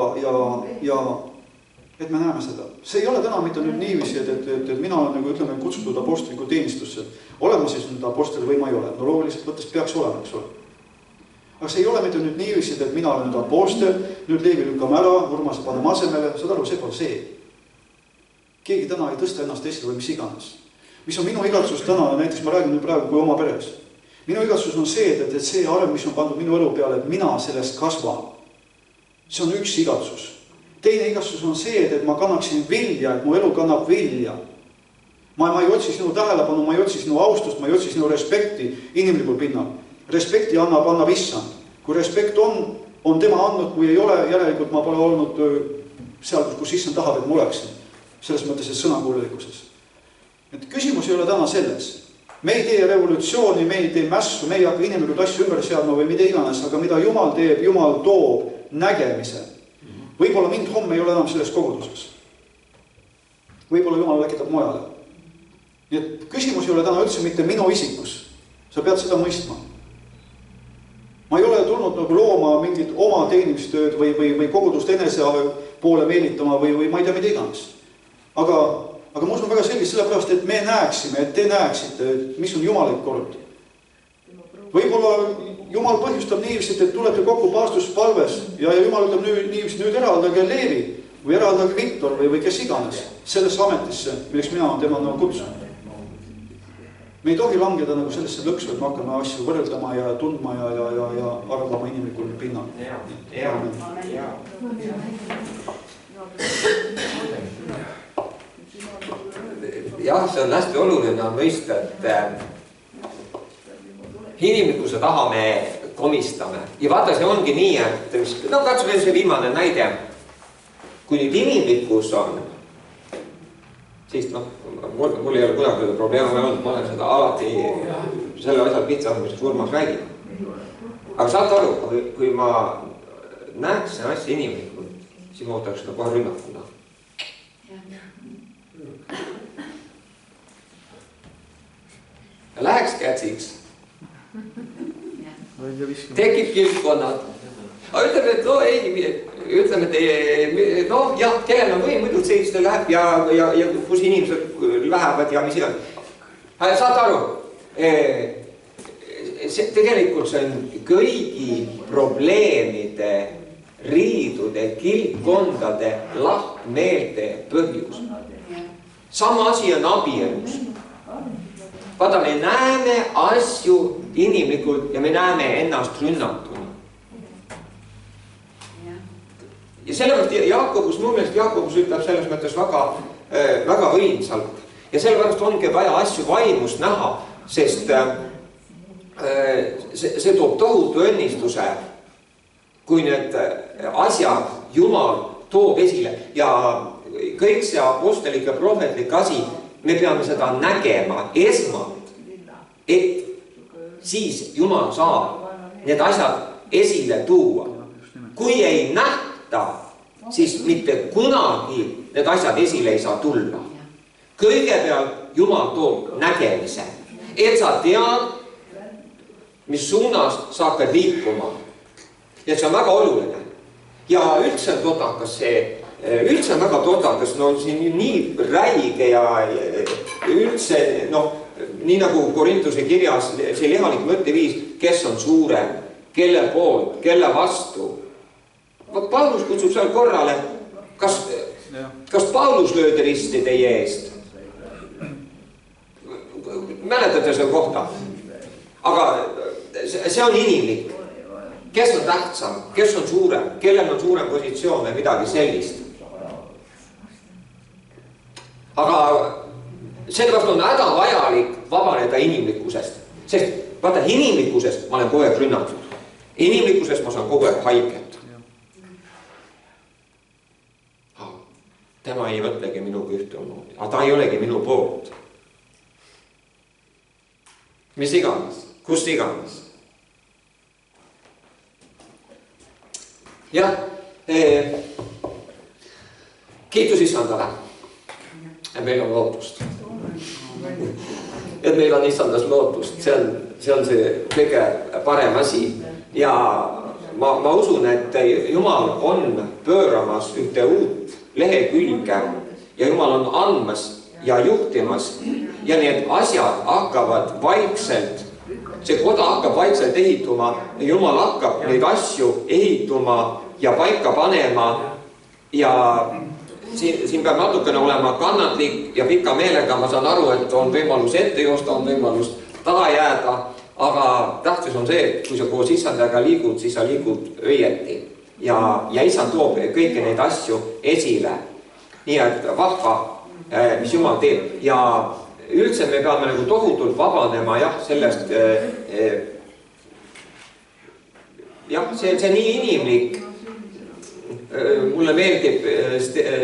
et me näeme seda. See ei ole täna mitte nüüd niiviisi, et mina olen nagu ütleme kutsutud apostoliku teenistusse. Olema siis nüüd apostoli või ma ei ole. No loogiliselt võttes peaks olema, eks ole. Aga see ei ole mitte nüüd niiviisi, et mina olen nüüd apostel, nüüd Leevi lükkame ära, Urmas paneme asemele, saad aru, see pole see. Keegi täna ei tõsta ennast esile või mis iganes. Mis on minu igatsus täna, näiteks ma räägin nüüd praegu kui oma peres. Minu igatsus on see, et see areng, mis on pandud minu elu peale, et mina sellest kasvan. See on üks igatsus. Teine igatsus on see, et ma kannaksin vilja, et mu elu kannab vilja. Ma ei otsi sinu tähelepanu, ma ei otsi sinu austust, ma ei otsi sinu respekti inimlikul pinnal. Respekti annab issand. Kui respekt on tema andnud, kui ei ole, järelikult ma pole olnud seal, kus issand tahab, et ma oleksin. Selles mõttes, et sõnakuulelikkuses. Et küsimus ei ole täna selles. Me ei tee revolutsiooni, me ei tee mässu, me ei hakka inimlikud asju ümber seadma või mida iganes, aga mida Jumal teeb, Jumal toob nägemise. Võib-olla mind homme ei ole enam selles koguduses. Võib-olla Jumal läkitab mujale. Nii et küsimus ei ole täna üldse mitte minu isikus. Sa pead seda mõistma. Ma ei ole tulnud nagu looma mingit oma teenimistööd või kogudust enese poole meelitama või ma ei tea mida iganes. Aga ma usun väga selgelt sellepärast, et me näeksime, et te näeksite, mis on Jumalik kord. Võib-olla Jumal põhjustab niivisid, et tulete kokku paastuspalves ja Jumal ütleb niivisid, nüüd eraldage Leevi või eraldage Viktor või kes iganes sellesse ametisse, milleks mina olen tema nagu kutsunud. Me ei tohi langeda nagu sellesse lõksu, et me hakkame asju võrreldama ja tundma ja arvama inimlikul pinnal. Jah, see on hästi oluline mõista, et inimlikkuse taha me komistame. Ja vaata, see ongi nii, et katsu veel see viimane näide. Kui nüüd inimlikkus on, siis mul ei ole kunagi probleeme olnud, ma olen seda alati selle asjal pitsas, mis Urmas räägib. Aga saad aru, kui ma näeks see asja inimlikult, siis ma ootaks seda kohe rünnakuna. Ja läheks kätsiks. Tekib kilpkonnad. Aga ütleme, et jah, kellel on või muidu seista läheb ja kus inimesed lähevad ja mis iganes. Saad aru, tegelikult see on kõigi probleemide, riidude, kilpkondade, lahkmeelte põhjus. Sama asi on abielus. Vaata, me näeme asju inimlikult ja me näeme ennast rünnatuna. Ja sellepärast Jaakobus, mu meelest Jaakobus ütleb selles mõttes väga võimsalt. Ja sellepärast ongi vaja asju vaimust näha, sest see toob tohutu õnnistuse, kui need asjad Jumal toob esile. Ja kõik see apostlik ja prohvetlik asi, me peame seda nägema esmalt, et siis Jumal saab need asjad esile tuua. Kui ei nähta, siis mitte kunagi need asjad esile ei saa tulla. Kõigepealt Jumal toob nägemise, et sa tead, mis suunas sa hakkad liikuma. Ja see on väga oluline. Ja üldse totakas see, üldse on väga totakas, siin nii räige ja üldse, nii nagu Korintuse kirjas, see lihalik mõtteviis, kes on suurem, kelle poolt, kelle vastu. Paulus kutsub seal korrale, kas Paulus löödi risti teie eest? Mäletate selle kohta? Aga see on inimlik. Kes on tähtsam, kes on suurem, kellel on suurem positsioon või midagi sellist. Aga sellepärast on hädavajalik vabaneda inimlikkusest. Sest vaata, inimlikkusest ma olen kogu aeg rünnatud. Inimlikkusest ma saan kogu aeg haiget. Tema ei mõtlegi minuga ühtemoodi, aga ta ei olegi minu poolt. Mis iganes, kust iganes. Jah, kiitus issandale. Ja meil on lootust. et meil on issandas lootust, see on see kõige parem asi. Ja ma usun, et Jumal on pööramas ühte uut lehekülge ja Jumal on andmas ja juhtimas ja need asjad hakkavad vaikselt, see koda hakkab vaikselt ehituma, Jumal hakkab neid asju ehituma ja paika panema ja siin peab natukene olema kannatlik ja pika meelega, ma saan aru, et on võimalus ette joosta, on võimalus taha jääda, aga tähtis on see, et kui sa koos issandaga liigud, siis sa liigud õieti ja issand toob kõiki neid asju esile. Nii et vahva, mis Jumal teeb ja üldse me peame nagu tohutult vabanema sellest, see on nii inimlik. Mulle meeldib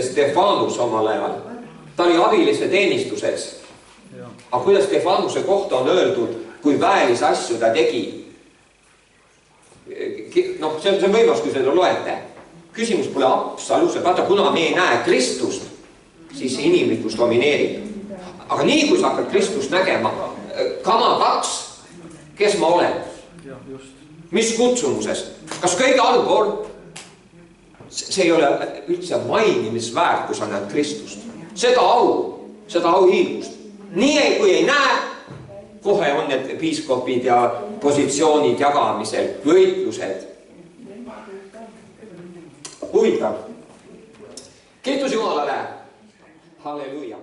Stefanus omal ajal. Ta oli avilise teenistuses. Aga kuidas Stefanuse kohta on öeldud, kui väelise asju ta tegi? No, see on võimas, kui seda loete. Küsimus pole absoluutselt. Vaata, kuna me ei näe Kristust, siis see inimlikkus domineerib. Aga nii, kui sa hakkad Kristust nägema, kama 2, kes ma olen? Mis kutsumuses? Kas kõige allpool? See ei ole üldse mainimisväärt, kui sa näed Kristust. Seda au hiilust. Nii, kui ei näe, kohe on need piiskopid ja positsioonid jagamisel, võitlused. Huvitav. Kiitus Jumalale. Halleluja.